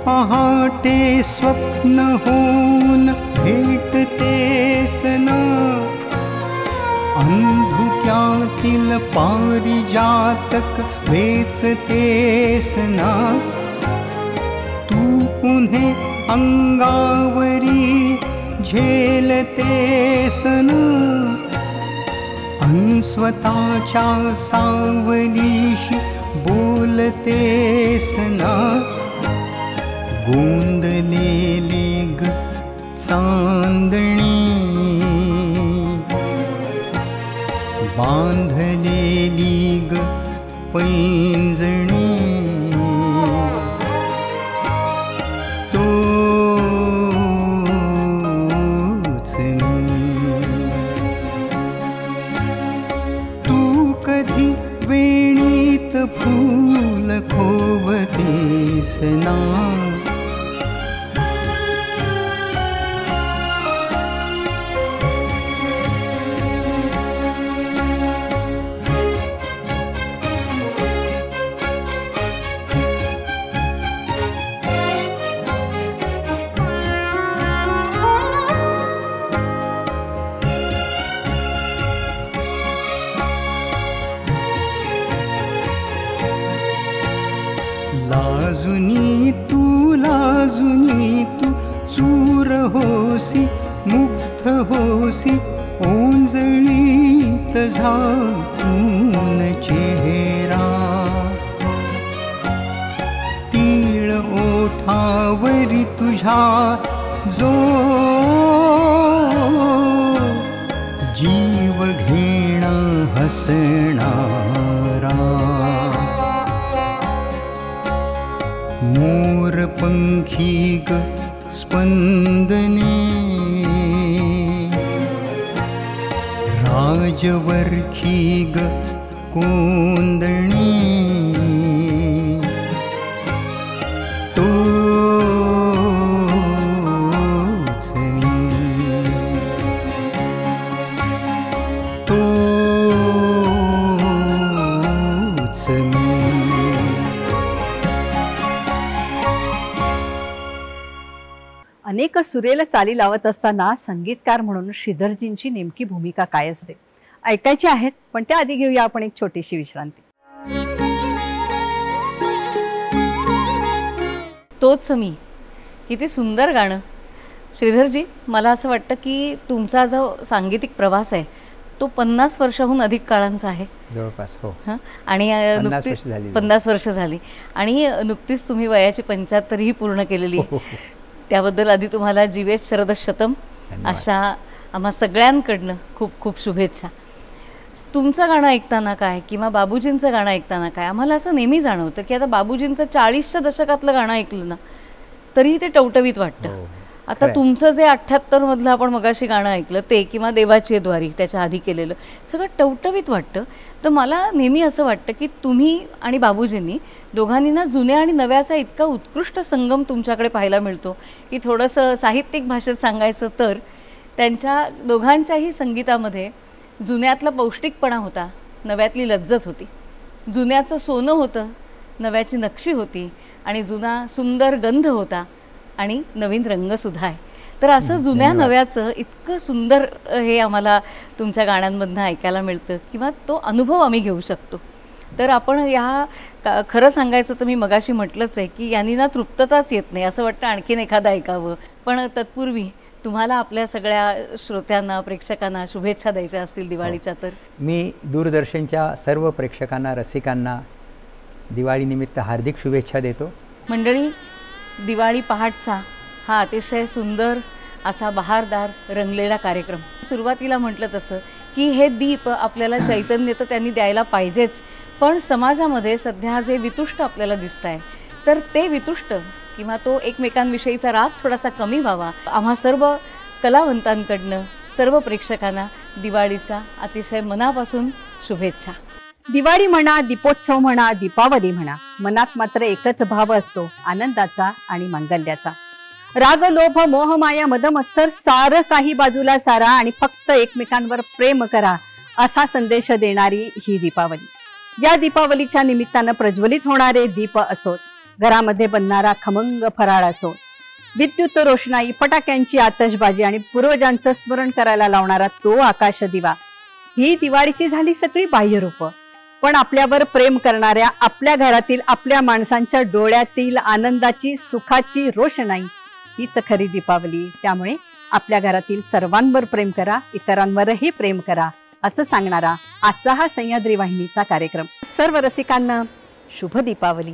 [SPEAKER 9] पहाटे स्वप्न होऊन भेटतेस ना अंधुक्यातील पारिजातक वेचतेस ना तू पुन्हे अंगावरी झेलतेस ना स्वतःच्या सावलीशी बोलतेस ना गोंदलेली ग चांदणी बांधलेली ग पैंजणी तोच मी तू कधी वेणीत फूल खोवतेस ना जो जीव घेणा हसणारा मोर पंखी ग स्पंदने राजवर्खी ग कोंदणी तोच मी तोच मी
[SPEAKER 1] अनेक सुरेल चाली लावत असताना संगीतकार म्हणून श्रीधरजींची नेमकी भूमिका काय असते ऐकायची आहेत, पण त्याआधी घेऊया आपण एक छोटीशी विश्रांती.
[SPEAKER 4] तोच मी, किती सुंदर गाणं. श्रीधरजी, मला असं वाटतं की तुमचा जो सांगीतिक प्रवास आहे तो 50 वर्षाहून अधिक काळांचा आहे
[SPEAKER 5] जवळपास. हो.
[SPEAKER 4] आणि 50 वर्ष झाली आणि नुकतीच तुम्ही वयाची 75 पूर्ण केलेली. त्याबद्दल आधी तुम्हाला जीवेश शरद शतम अशा आम्हा सगळ्यांकडनं खूप खूप शुभेच्छा. तुमचं गाणं ऐकताना काय किंवा बाबूजींचं गाणं ऐकताना काय, आम्हाला असं नेहमी जाणवतं की आता बाबूजींचं 40च्या दशकातलं गाणं ऐकलं ना तरीही ते टवटवीत वाटतं. आता तुमचं जे 78 मधलं आपण मगाशी गाणं ऐकलं ते किंवा देवाची द्वारी त्याच्या आधी केलेलं सगळं टवटवीत वाटतं. तर मला नेहमी असं वाटतं की तुम्ही आणि बाबूजींनी दोघांनी ना जुन्या आणि नव्याचा इतका उत्कृष्ट संगम तुमच्याकडे पाहायला मिळतो की थोडंसं साहित्यिक भाषेत सांगायचं तर त्यांच्या दोघांच्याही संगीतामध्ये जुन्यातला पौष्टिकपणा होता, नव्यातली लज्जत होती. जुन्याचं सोनं होतं, नव्याची नक्षी होती आणि जुना सुंदर गंध होता आणि नवीन रंगसुद्धा आहे. तर असं जुन्या नव्याचं इतकं सुंदर हे आम्हाला तुमच्या गाण्यांमधनं ऐकायला मिळतं किंवा तो अनुभव आम्ही घेऊ शकतो. तर आपण ह्या खरं सांगायचं तर मी मगाशी म्हटलंच आहे की यांनी ना तृप्तताच येत नाही, असं वाटतं आणखीन एखादं ऐकावं. पण तत्पूर्वी तुम्हाला आपल्या सगळ्या श्रोत्यांना प्रेक्षकांना शुभेच्छा द्यायच्या असतील दिवाळीच्या तर.
[SPEAKER 5] मी दूरदर्शनच्या सर्व प्रेक्षकांना रसिकांना दिवाळीनिमित्त हार्दिक शुभेच्छा देतो.
[SPEAKER 4] मंडळी, दिवाळी पहाटचा हा अतिशय सुंदर असा बहारदार रंगलेला कार्यक्रम. सुरुवातीला म्हटलं तसं की हे दीप आपल्याला चैतन्य तर त्यांनी द्यायला पाहिजेच, पण समाजामध्ये सध्या जे वितुष्ट आपल्याला दिसत आहे तर ते वितुष्ट किंवा तो एकमेकांविषयीचा राग थोडासा कमी व्हावा. आम्हा सर्व कलावंतांकडनं सर्व प्रेक्षकांना दिवाळीच्या अतिशय मनापासून शुभेच्छा.
[SPEAKER 1] दिवाळी म्हणा, दीपोत्सव म्हणा, दीपावली म्हणा, मनात मात्र एकच भाव असतो, आनंदाचा आणि मांगल्याचा. राग लोभ मोह माया मद मत्सर सारं काही बाजूला सारा आणि फक्त एकमेकांवर प्रेम करा असा संदेश देणारी ही दीपावली. या दीपावलीच्या निमित्तानं प्रज्वलित होणारे दीप असोत, घरामध्ये बनणारा खमंग फराळ असोत, विद्युत रोषणाई, फटाक्यांची आतषबाजी आणि पूर्वजांचं स्मरण करायला लावणारा तो आकाश दिवा, ही दिवाळीची झाली सगळी बाह्य रूप. पण आपल्यावर प्रेम करणाऱ्या आपल्या घरातील आपल्या माणसांच्या डोळ्यातील आनंदाची सुखाची रोषणाई हीच खरी दीपावली. त्यामुळे आपल्या घरातील सर्वांवर प्रेम करा, इतरांवरही प्रेम करा असं सांगणारा आजचा हा सह्याद्री वाहिनीचा कार्यक्रम. सर्व रसिकांना शुभ दीपावली.